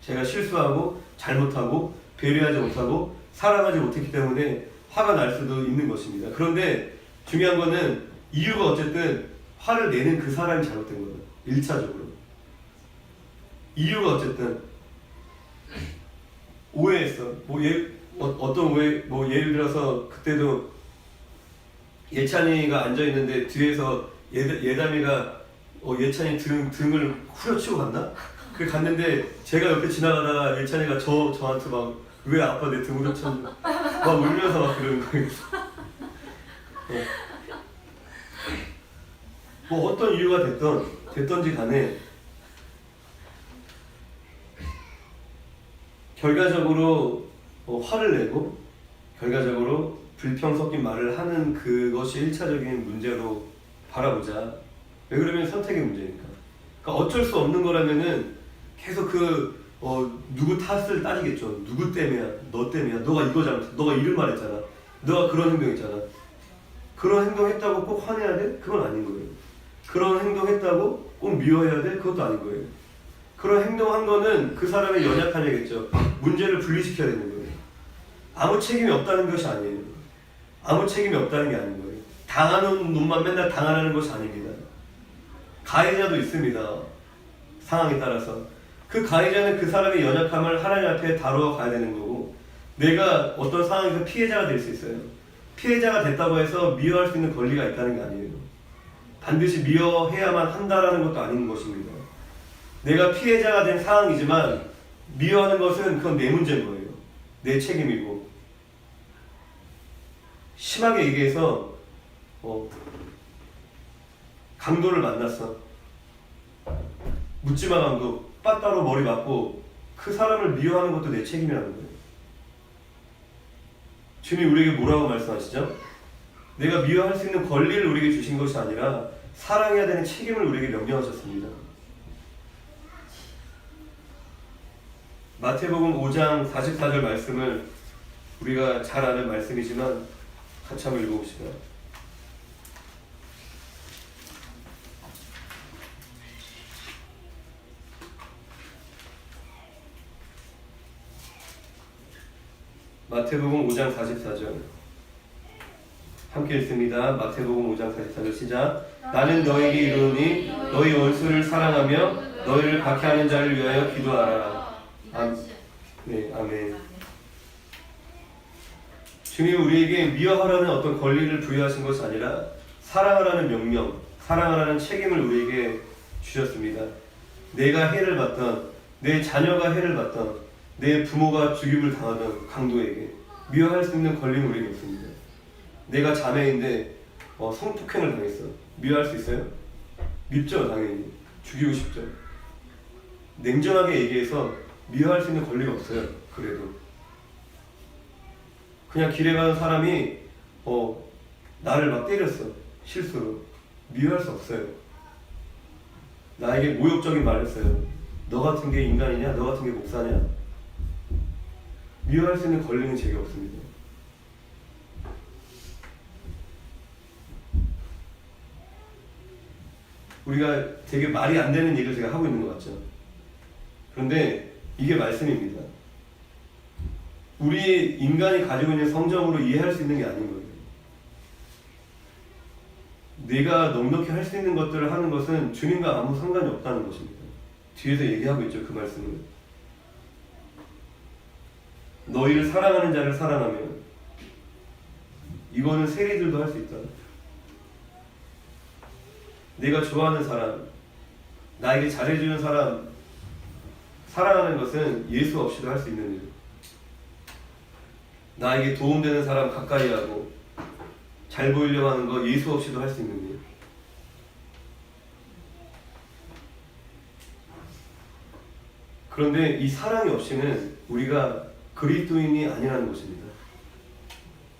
제가 실수하고 잘못하고 배려하지 못하고 사랑하지 못했기 때문에 화가 날 수도 있는 것입니다. 그런데 중요한 거는 이유가 어쨌든 화를 내는 그 사람이 잘못된 거예요. 1차적으로. 이유가 어쨌든 오해했어. 어떤 오해, 예를 들어서 그때도 예찬이가 앉아있는데 뒤에서 예담이가 예찬이 등을 후려치고 갔나? 그래 갔는데 제가 옆에 지나가다가 예찬이가 저한테 막 왜 아빠 내 등 후려쳤냐 막 울면서 막 그러는 거예요. 뭐 어떤 이유가 됐던지 간에 결과적으로 화를 내고 결과적으로 불평 섞인 말을 하는 그것이 1차적인 문제로 바라보자. 왜 그러면 선택의 문제니까. 그러니까 어쩔 수 없는 거라면은 계속 누구 탓을 따지겠죠. 누구 때문이야? 너 때문이야? 너가 이거 잘못했어. 너가 이를 말했잖아. 너가 그런 행동했잖아. 그런 행동했다고 꼭 화내야 돼? 그건 아닌 거예요. 그런 행동했다고 꼭 미워해야 돼? 그것도 아닌 거예요. 그런 행동한 거는 그 사람의 연약함이겠죠. 문제를 분리시켜야 되는 거예요. 아무 책임이 없다는 것이 아니에요. 아무 책임이 없다는 게 아닌 거예요. 당하는 놈만 맨날 당하라는 것이 아닙니다. 가해자도 있습니다. 상황에 따라서. 그 가해자는 그 사람의 연약함을 하나님 앞에 다루어 가야 되는 거고, 내가 어떤 상황에서 피해자가 될 수 있어요. 피해자가 됐다고 해서 미워할 수 있는 권리가 있다는 게 아니에요. 반드시 미워해야만 한다라는 것도 아닌 것입니다. 내가 피해자가 된 상황이지만 미워하는 것은 그건 내 문제인 거예요. 내 책임이고. 심하게 얘기해서 강도를 만났어. 묻지마 강도. 빠따로 머리 맞고 그 사람을 미워하는 것도 내 책임이라는 거예요. 주님이 우리에게 뭐라고 말씀하시죠? 내가 미워할 수 있는 권리를 우리에게 주신 것이 아니라 사랑해야 되는 책임을 우리에게 명령하셨습니다. 마태복음 5장 44절 말씀을 우리가 잘 아는 말씀이지만 같이 한번 읽어봅시다. 마태복음 5장 44절 함께 읽습니다. 마태복음 5장 44절 시작. 나는 너에게 이르노니 너희 원수를 사랑하며 너희를 박해하는 자를 위하여 기도하라. 네, 아멘. 주님이 우리에게 미워하라는 어떤 권리를 부여하신 것이 아니라 사랑하라는 명령, 사랑하라는 책임을 우리에게 주셨습니다. 내가 해를 받던, 내 자녀가 해를 받던, 내 부모가 죽임을 당하던 강도에게 미워할 수 있는 권리는 우리에게 없습니다. 내가 자매인데 성폭행을 당했어. 미워할 수 있어요? 밉죠, 당연히. 죽이고 싶죠. 냉정하게 얘기해서 미워할 수 있는 권리가 없어요. 그래도 그냥 길에 가는 사람이 나를 막 때렸어. 실수로. 미워할 수 없어요. 나에게 모욕적인 말을 했어요. 너 같은 게 인간이냐? 너 같은 게 목사냐? 미워할 수 있는 권리는 제게 없습니다. 우리가 되게 말이 안 되는 얘기를 제가 하고 있는 것 같죠? 그런데 이게 말씀입니다. 우리 인간이 가지고 있는 성정으로 이해할 수 있는 게 아닌 거예요. 내가 넉넉히 할 수 있는 것들을 하는 것은 주님과 아무 상관이 없다는 것입니다. 뒤에서 얘기하고 있죠, 그 말씀을. 너희를 사랑하는 자를 사랑하면 이거는 세리들도 할 수 있다. 내가 좋아하는 사람, 나에게 잘해주는 사람 사랑하는 것은 예수 없이도 할 수 있는 일. 나에게 도움되는 사람 가까이 하고 잘 보이려고 하는 거 예수 없이도 할 수 있는 일. 그런데 이 사랑이 없이는 우리가 그리스도인이 아니라는 것입니다.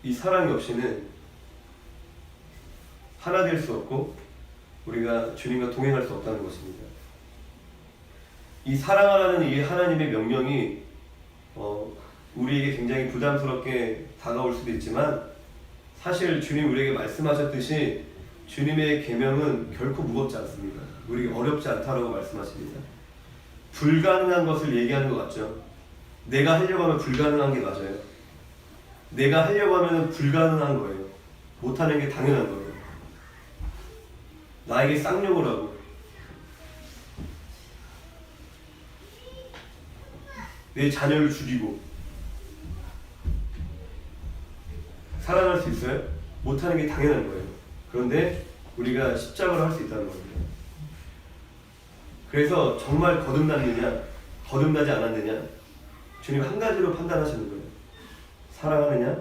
이 사랑이 없이는 하나 될 수 없고 우리가 주님과 동행할 수 없다는 것입니다. 이 사랑하라는 이 하나님의 명령이 우리에게 굉장히 부담스럽게 다가올 수도 있지만 사실 주님 우리에게 말씀하셨듯이 주님의 계명은 결코 무겁지 않습니다. 우리에게 어렵지 않다라고 말씀하십니다. 불가능한 것을 얘기하는 것 같죠? 내가 하려고 하면 불가능한 게 맞아요. 내가 하려고 하면 불가능한 거예요. 못하는 게 당연한 거예요. 나에게 쌍욕을 하고 내 자녀를 죽이고 사랑할 수 있어요? 못하는 게 당연한 거예요. 그런데 우리가 십자가를 할 수 있다는 겁니다. 그래서 정말 거듭났느냐 거듭나지 않았느냐 주님 한 가지로 판단하시는 거예요. 사랑하느냐?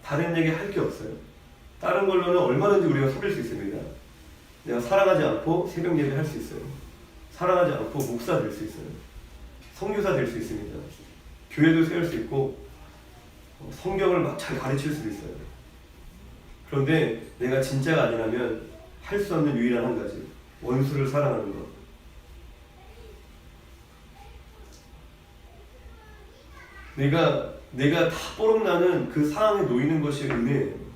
다른 얘기 할 게 없어요. 다른 걸로는 얼마든지 우리가 속일 수 있습니다. 내가 사랑하지 않고 새벽 예배 할 수 있어요. 사랑하지 않고 목사 될 수 있어요. 선교사 될 수 있습니다. 교회도 세울 수 있고 성경을 막 잘 가르칠 수도 있어요. 그런데 내가 진짜가 아니라면 할 수 없는 유일한 한 가지, 원수를 사랑하는 것. 내가 다 뽀록나는 그 상황에 놓이는 것이 은혜예요.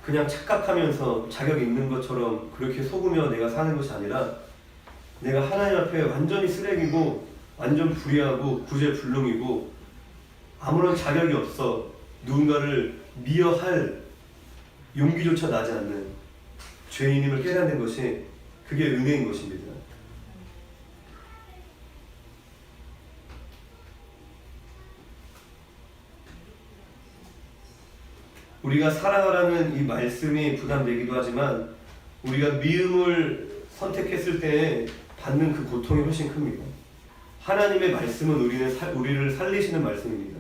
그냥 착각하면서 자격 있는 것처럼 그렇게 속으며 내가 사는 것이 아니라 내가 하나님 앞에 완전히 쓰레기고 완전 불의하고 구제불능이고 아무런 자격이 없어 누군가를 미워할 용기조차 나지 않는 죄인임을 깨닫는 것이 그게 은혜인 것입니다. 우리가 사랑하라는 이 말씀이 부담되기도 하지만 우리가 미움을 선택했을 때 받는 그 고통이 훨씬 큽니다. 하나님의 말씀은 우리를 살리시는 말씀입니다.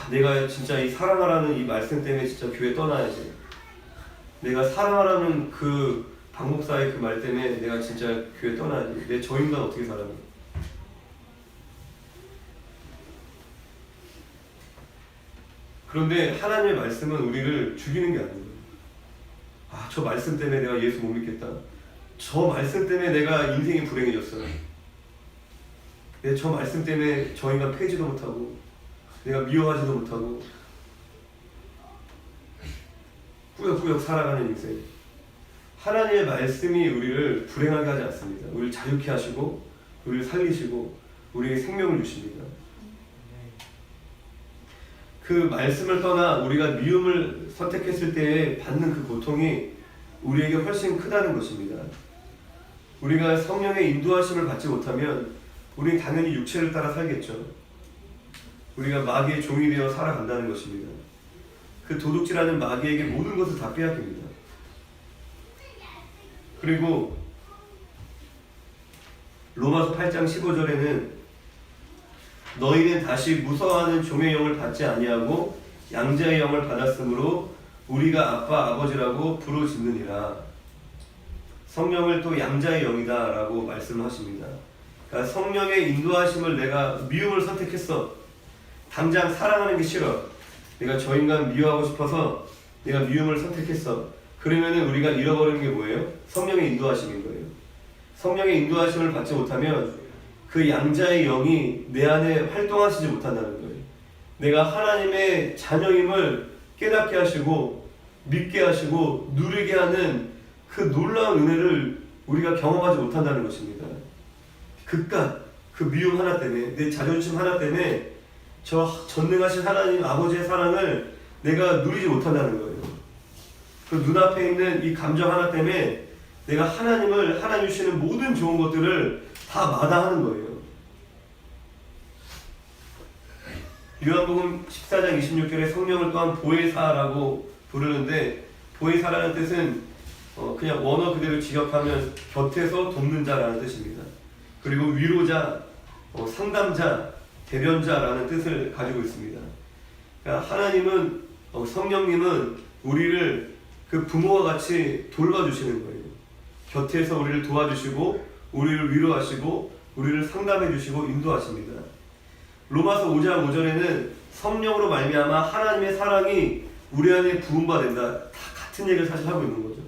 내가 진짜 이 사랑하라는 이 말씀 때문에 진짜 교회 떠나야지. 내가 사랑하라는 그 박목사의 그 말 때문에 내가 진짜 교회 떠나야지. 내 저 인간 어떻게 살아? 그런데 하나님의 말씀은 우리를 죽이는 게 아니에요. 저 말씀 때문에 내가 예수 못 믿겠다. 저 말씀 때문에 내가 인생이 불행해졌어요. 저 말씀 때문에 저 인간 패지도 못하고 내가 미워하지도 못하고 꾸역꾸역 살아가는 인생. 하나님의 말씀이 우리를 불행하게 하지 않습니다. 우리를 자유케 하시고 우리를 살리시고 우리에게 생명을 주십니다. 그 말씀을 떠나 우리가 미움을 선택했을 때 받는 그 고통이 우리에게 훨씬 크다는 것입니다. 우리가 성령의 인도하심을 받지 못하면 우리는 당연히 육체를 따라 살겠죠. 우리가 마귀의 종이 되어 살아간다는 것입니다. 그 도둑질하는 마귀에게 모든 것을 다 빼앗깁니다. 그리고 로마서 8장 15절에는 너희는 다시 무서워하는 종의 영을 받지 아니하고 양자의 영을 받았으므로 우리가 아빠 아버지라고 부르짖느니라. 성령을 또 양자의 영이다 라고 말씀하십니다. 그러니까 성령의 인도하심을 내가 미움을 선택했어. 당장 사랑하는 게 싫어. 내가 저 인간 미워하고 싶어서 내가 미움을 선택했어. 그러면은 우리가 잃어버리는 게 뭐예요? 성령의 인도하심인 거예요. 성령의 인도하심을 받지 못하면 그 양자의 영이 내 안에 활동하시지 못한다는 거예요. 내가 하나님의 자녀임을 깨닫게 하시고 믿게 하시고 누리게 하는 그 놀라운 은혜를 우리가 경험하지 못한다는 것입니다. 그깟 그 미움 하나 때문에, 내 자존심 하나 때문에 저 전능하신 하나님 아버지의 사랑을 내가 누리지 못한다는 거예요. 그 눈앞에 있는 이 감정 하나 때문에 내가 하나님 주시는 모든 좋은 것들을 다 마다하는 거예요. 요한복음 14장 26절에 성령을 또한 보혜사라고 부르는데, 보혜사라는 뜻은 그냥 원어 그대로 직역하면 곁에서 돕는 자라는 뜻입니다. 그리고 위로자, 상담자, 대변자라는 뜻을 가지고 있습니다. 그러니까 하나님은, 성령님은 우리를 그 부모와 같이 돌봐주시는 거예요. 곁에서 우리를 도와주시고 우리를 위로하시고 우리를 상담해주시고 인도하십니다. 로마서 5장 5절에는 성령으로 말미암아 하나님의 사랑이 우리 안에 부음받는다. 다 같은 얘기를 사실 하고 있는 거죠.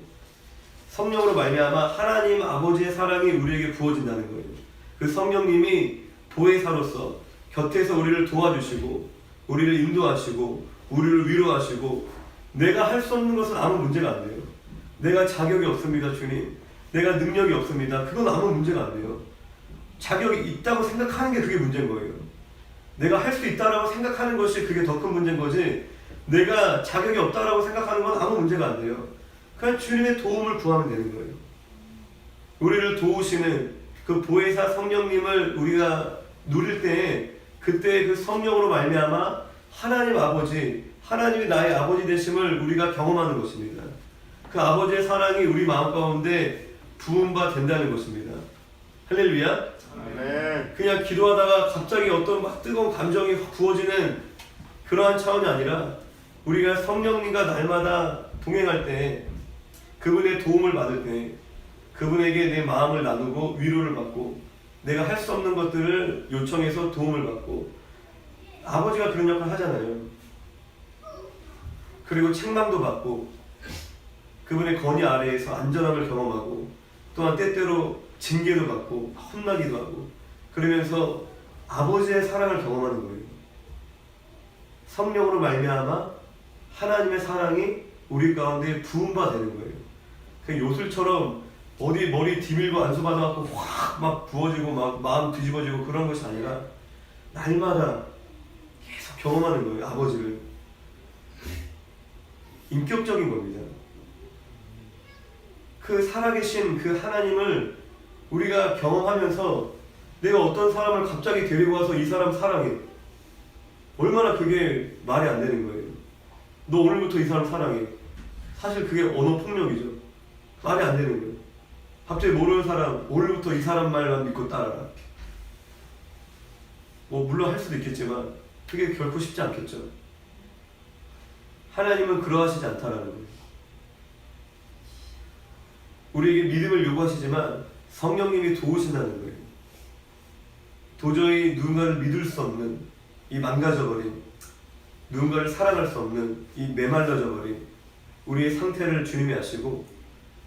성령으로 말미암아 하나님 아버지의 사랑이 우리에게 부어진다는 거예요. 그 성령님이 보혜사로서 곁에서 우리를 도와주시고 우리를 인도하시고 우리를 위로하시고, 내가 할 수 없는 것은 아무 문제가 안 돼요. 내가 자격이 없습니다, 주님. 내가 능력이 없습니다. 그건 아무 문제가 안 돼요. 자격이 있다고 생각하는 게 그게 문제인 거예요. 내가 할 수 있다라고 생각하는 것이 그게 더 큰 문제인 거지, 내가 자격이 없다라고 생각하는 건 아무 문제가 안 돼요. 그냥 주님의 도움을 구하면 되는 거예요. 우리를 도우시는 그 보혜사 성령님을 우리가 누릴 때, 그때 그 성령으로 말미암아 하나님 아버지, 하나님이 나의 아버지 되심을 우리가 경험하는 것입니다. 그 아버지의 사랑이 우리 마음 가운데 부음바 된다는 것입니다. 할렐루야. 아멘. 그냥 기도하다가 갑자기 어떤 막 뜨거운 감정이 부어지는 그러한 차원이 아니라 우리가 성령님과 날마다 동행할 때, 그분의 도움을 받을 때, 그분에게 내 마음을 나누고 위로를 받고, 내가 할 수 없는 것들을 요청해서 도움을 받고, 아버지가 그런 역할을 하잖아요. 그리고 책망도 받고, 그분의 건의 아래에서 안전함을 경험하고, 또한 때때로 징계도 받고 혼나기도 하고, 그러면서 아버지의 사랑을 경험하는 거예요. 성령으로 말미암아 하나님의 사랑이 우리 가운데 부음바 되는 거예요. 그 요술처럼 어디 머리 디밀고 안수받아갖고 확 막 부어지고 막 마음 뒤집어지고 그런 것이 아니라 날마다 계속 경험하는 거예요. 아버지를. 인격적인 겁니다. 그 살아계신 그 하나님을 우리가 경험하면서 내가 어떤 사람을 갑자기 데리고 와서 이 사람 사랑해. 얼마나 그게 말이 안 되는 거예요. 너 오늘부터 이 사람 사랑해. 사실 그게 언어 폭력이죠. 말이 안 되는 거예요. 갑자기 모르는 사람, 오늘부터 이 사람 말만 믿고 따라라. 뭐 물론 할 수도 있겠지만 그게 결코 쉽지 않겠죠. 하나님은 그러하시지 않다라는 거예요. 우리에게 믿음을 요구하시지만 성령님이 도우신다는 거예요. 도저히 누군가를 믿을 수 없는 이 망가져버린, 누군가를 사랑할 수 없는 이 메말라져버린 우리의 상태를 주님이 아시고,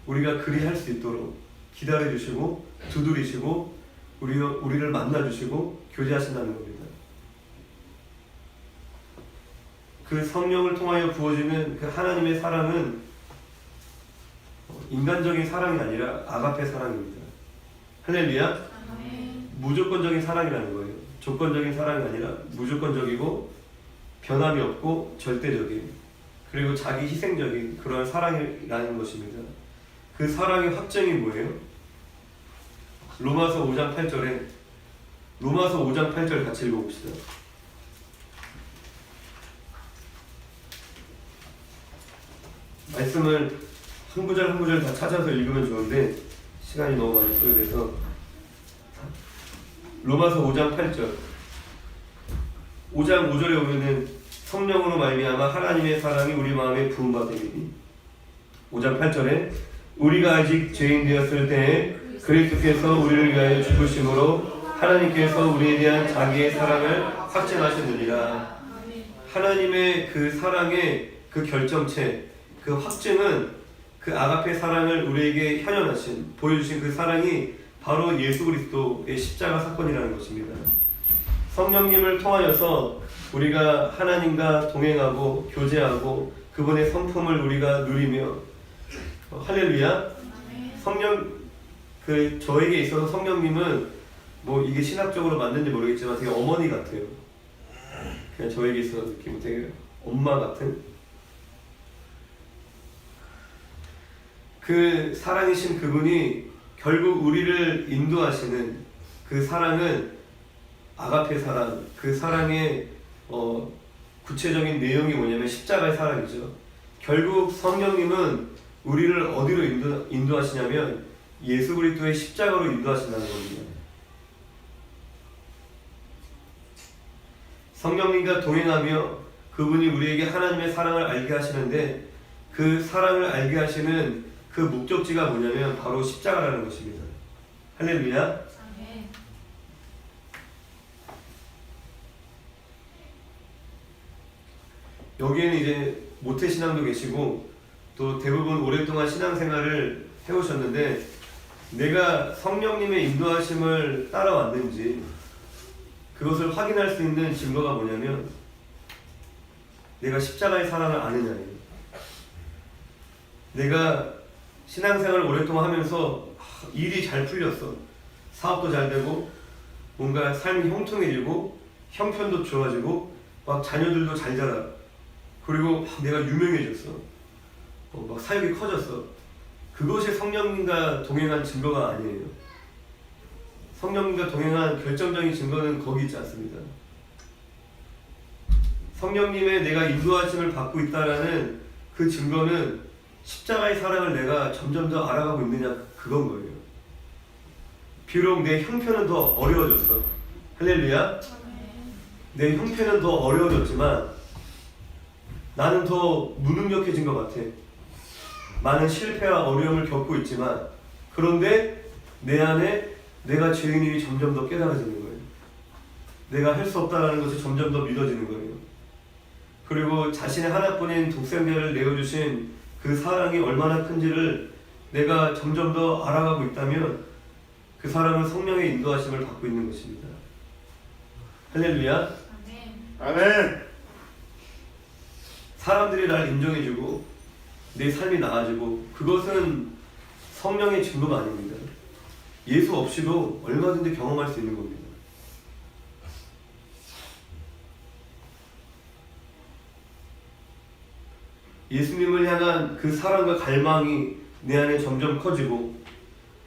우리가 그리할 수 있도록 기다려주시고 두드리시고 우리를 만나주시고 교제하신다는 겁니다. 그 성령을 통하여 부어지는 그 하나님의 사랑은 인간적인 사랑이 아니라 아가페 사랑입니다. 할렐루야. 무조건적인 사랑이라는 거예요. 조건적인 사랑이 아니라 무조건적이고 변함이 없고 절대적인, 그리고 자기 희생적인 그런 사랑이라는 것입니다. 그 사랑의 확증이 뭐예요? 로마서 5장 8절에 로마서 5장 8절 같이 읽어봅시다. 말씀을 한 구절 한 구절 다 찾아서 읽으면 좋은데 시간이 너무 많이 소요돼서, 로마서 5장 8절 5장 5절에 보면은 성령으로 말미암아 하나님의 사랑이 우리 마음에 부음바 되리니, 5장 8절에 우리가 아직 죄인 되었을 때에 그리스도께서 우리를 위하여 죽으심으로 하나님께서 우리에 대한 자기의 사랑을 확증하셨느니라. 하나님의 그 사랑의 그 결정체, 그 확증은 그 아가페 사랑을 우리에게 현현하신, 보여주신 그 사랑이 바로 예수 그리스도의 십자가 사건이라는 것입니다. 성령님을 통하여서 우리가 하나님과 동행하고 교제하고 그분의 성품을 우리가 누리며, 할렐루야. 성령, 저에게 있어서 성령님은 뭐 이게 신학적으로 맞는지 모르겠지만 되게 어머니 같아요. 그냥 저에게 있어서 느낌은 되게 엄마 같은 그 사랑이신 그분이 결국 우리를 인도하시는 그 사랑은 아가페 사랑, 그 사랑의 구체적인 내용이 뭐냐면 십자가의 사랑이죠. 결국 성령님은 우리를 어디로 인도하시냐면 예수 그리스도의 십자가로 인도하신다는 겁니다. 성령님과 동행하며 그분이 우리에게 하나님의 사랑을 알게 하시는데, 그 사랑을 알게 하시는 그 목적지가 뭐냐면 바로 십자가라는 것입니다. 할렐루야. 여기에는 이제 모태신앙도 계시고 또 대부분 오랫동안 신앙생활을 해오셨는데, 내가 성령님의 인도하심을 따라왔는지 그것을 확인할 수 있는 증거가 뭐냐면 내가 십자가의 사랑을 아느냐예요. 내가 신앙생활을 오랫동안 하면서 일이 잘 풀렸어. 사업도 잘 되고 뭔가 삶이 형통해지고 형편도 좋아지고 막 자녀들도 잘 자라. 그리고 내가 유명해졌어. 막 사역이 커졌어. 그것이 성령님과 동행한 증거가 아니에요. 성령님과 동행한 결정적인 증거는 거기 있지 않습니다. 성령님의 내가 인도하심을 받고 있다라는 그 증거는 십자가의 사랑을 내가 점점 더 알아가고 있느냐, 그건 거예요. 비록 내 형편은 더 어려워졌어. 할렐루야. 내 형편은 더 어려워졌지만 나는 더 무능력해진 것 같아. 많은 실패와 어려움을 겪고 있지만 그런데 내 안에 내가 죄인임이 점점 더 깨달아지는 거예요. 내가 할 수 없다는 것이 점점 더 믿어지는 거예요. 그리고 자신의 하나뿐인 독생자를 내어주신 그 사랑이 얼마나 큰지를 내가 점점 더 알아가고 있다면 그 사람은 성령의 인도하심을 받고 있는 것입니다. 할렐루야. 아멘. 사람들이 날 인정해주고 내 삶이 나아지고 그것은 성령의 증거가 아닙니다. 예수 없이도 얼마든지 경험할 수 있는 겁니다. 예수님을 향한 그 사랑과 갈망이 내 안에 점점 커지고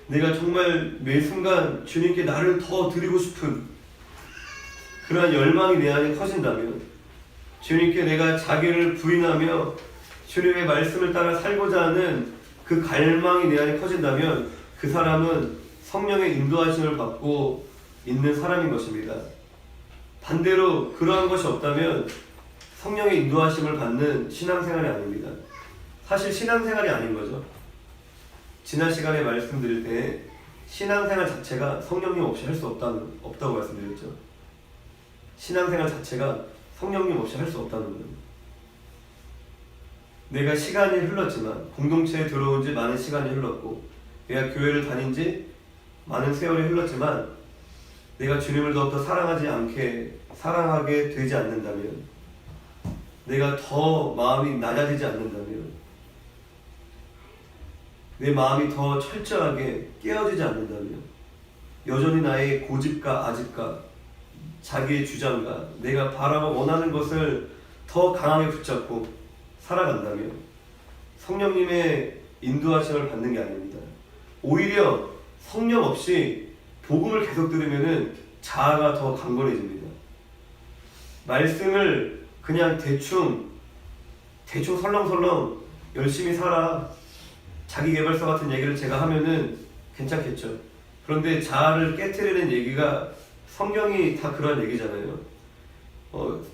내가 정말 매 순간 주님께 나를 더 드리고 싶은 그러한 열망이 내 안에 커진다면 주님께 내가 자기를 부인하며 주님의 말씀을 따라 살고자 하는 그 갈망이 내 안에 커진다면 그 사람은 성령의 인도하심을 받고 있는 사람인 것입니다. 반대로 그러한 것이 없다면 성령의 인도하심을 받는 신앙생활이 아닙니다. 사실 신앙생활이 아닌 거죠. 지난 시간에 말씀드릴 때 신앙생활 자체가 성령님 없이 할 수 없다고 말씀드렸죠. 신앙생활 자체가 성령님 없이 할 수 없다는 거예요. 내가 시간이 흘렀지만 공동체에 들어온 지 많은 시간이 흘렀고 내가 교회를 다닌 지 많은 세월이 흘렀지만 내가 주님을 더욱더 사랑하게 되지 않는다면 내가 더 마음이 낮아지지 않는다면 내 마음이 더 철저하게 깨어지지 않는다면 여전히 나의 고집과 아집과 자기의 주장과 내가 바라고 원하는 것을 더 강하게 붙잡고 살아간다면 성령님의 인도하심을 받는 게 아닙니다. 오히려 성령 없이 복음을 계속 들으면은 자아가 더 강건해집니다. 말씀을 그냥 대충 설렁설렁 열심히 살아 자기계발서 같은 얘기를 제가 하면은 괜찮겠죠. 그런데 자아를 깨트리는 얘기가 성경이 다 그런 얘기잖아요.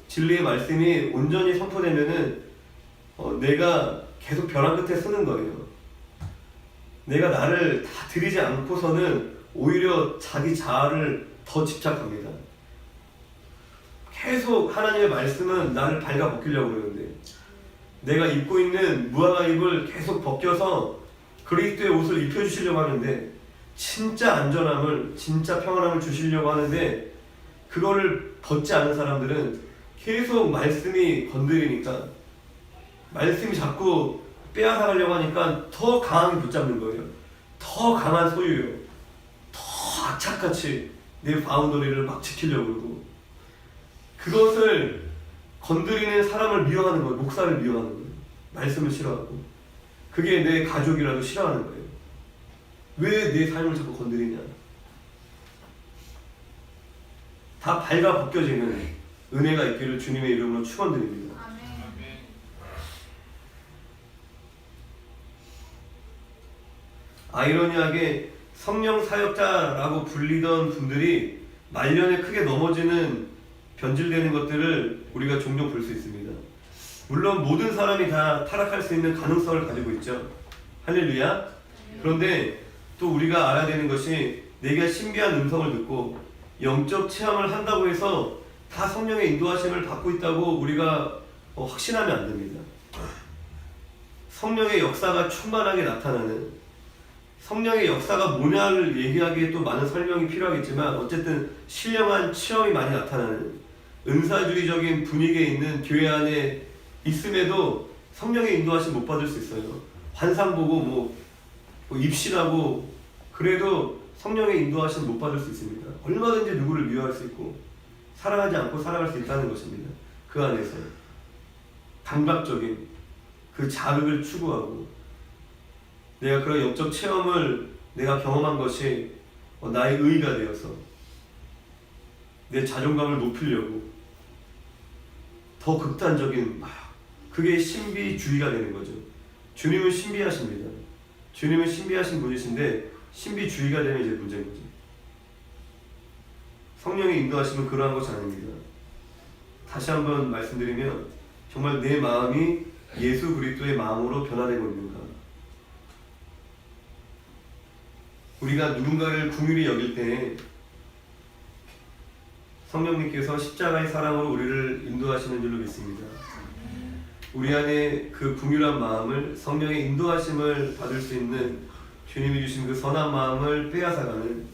진리의 말씀이 온전히 선포되면은 내가 계속 벼랑 끝에 서는 거예요. 내가 나를 다 드리지 않고서는 오히려 자기 자아를 더 집착합니다. 계속 하나님의 말씀은 나를 발가벗기려고 그러는데 내가 입고 있는 무화과 잎을 계속 벗겨서 그리스도의 옷을 입혀주시려고 하는데 진짜 안전함을 진짜 평안함을 주시려고 하는데 그거를 벗지 않은 사람들은 계속 말씀이 건드리니까 말씀이 자꾸 빼앗아가려고 하니까 더 강하게 붙잡는 거예요. 더 강한 소유요. 더 악착같이 내 바운더리를 막 지키려고 그러고 그것을 건드리는 사람을 미워하는 거예요. 목사를 미워하는 거예요. 말씀을 싫어하고 그게 내 가족이라도 싫어하는 거예요. 왜 내 삶을 자꾸 건드리냐. 다 발가 벗겨지는 은혜가 있기를 주님의 이름으로 축원드립니다. 아이러니하게 성령 사역자라고 불리던 분들이 말년에 크게 넘어지는 변질되는 것들을 우리가 종종 볼 수 있습니다. 물론 모든 사람이 다 타락할 수 있는 가능성을 가지고 있죠. 할렐루야. 그런데 또 우리가 알아야 되는 것이 내가 신비한 음성을 듣고 영적 체험을 한다고 해서 다 성령의 인도하심을 받고 있다고 우리가 확신하면 안 됩니다. 성령의 역사가 충만하게 나타나는 성령의 역사가 뭐냐를 얘기하기에 또 많은 설명이 필요하겠지만 어쨌든 신령한 체험이 많이 나타나는 은사주의적인 분위기에 있는 교회 안에 있음에도 성령의 인도하심 못 받을 수 있어요. 환상 보고 뭐 입신하고 그래도 성령의 인도하심 못 받을 수 있습니다. 얼마든지 누구를 미워할 수 있고 사랑하지 않고 살아갈 수 있다는 것입니다. 그 안에서 감각적인 그 자극을 추구하고 내가 그런 영적 체험을 내가 경험한 것이 나의 의의가 되어서 내 자존감을 높이려고 더 극단적인 그게 신비주의가 되는 거죠. 주님은 신비하십니다. 주님은 신비하신 분이신데 신비주의가 되면 이제 문제인 거죠. 성령의 인도하심은 그러한 것이 아닙니다. 다시 한번 말씀드리면 정말 내 마음이 예수 그리스도의 마음으로 변화되고 있는가? 우리가 누군가를 긍휼히 여길 때 성령님께서 십자가의 사랑으로 우리를 인도하시는 줄로 믿습니다. 우리 안에 그 긍휼한 마음을, 성령의 인도하심을 받을 수 있는 주님이 주신 그 선한 마음을 빼앗아가는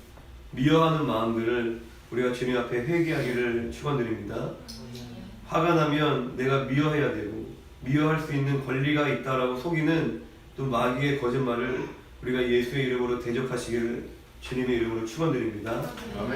미워하는 마음들을 우리가 주님 앞에 회개하기를 축원드립니다. 화가 나면 내가 미워해야 되고 미워할 수 있는 권리가 있다라고 속이는 또 마귀의 거짓말을 우리가 예수의 이름으로 대적하시기를 주님의 이름으로 축원드립니다. 아멘.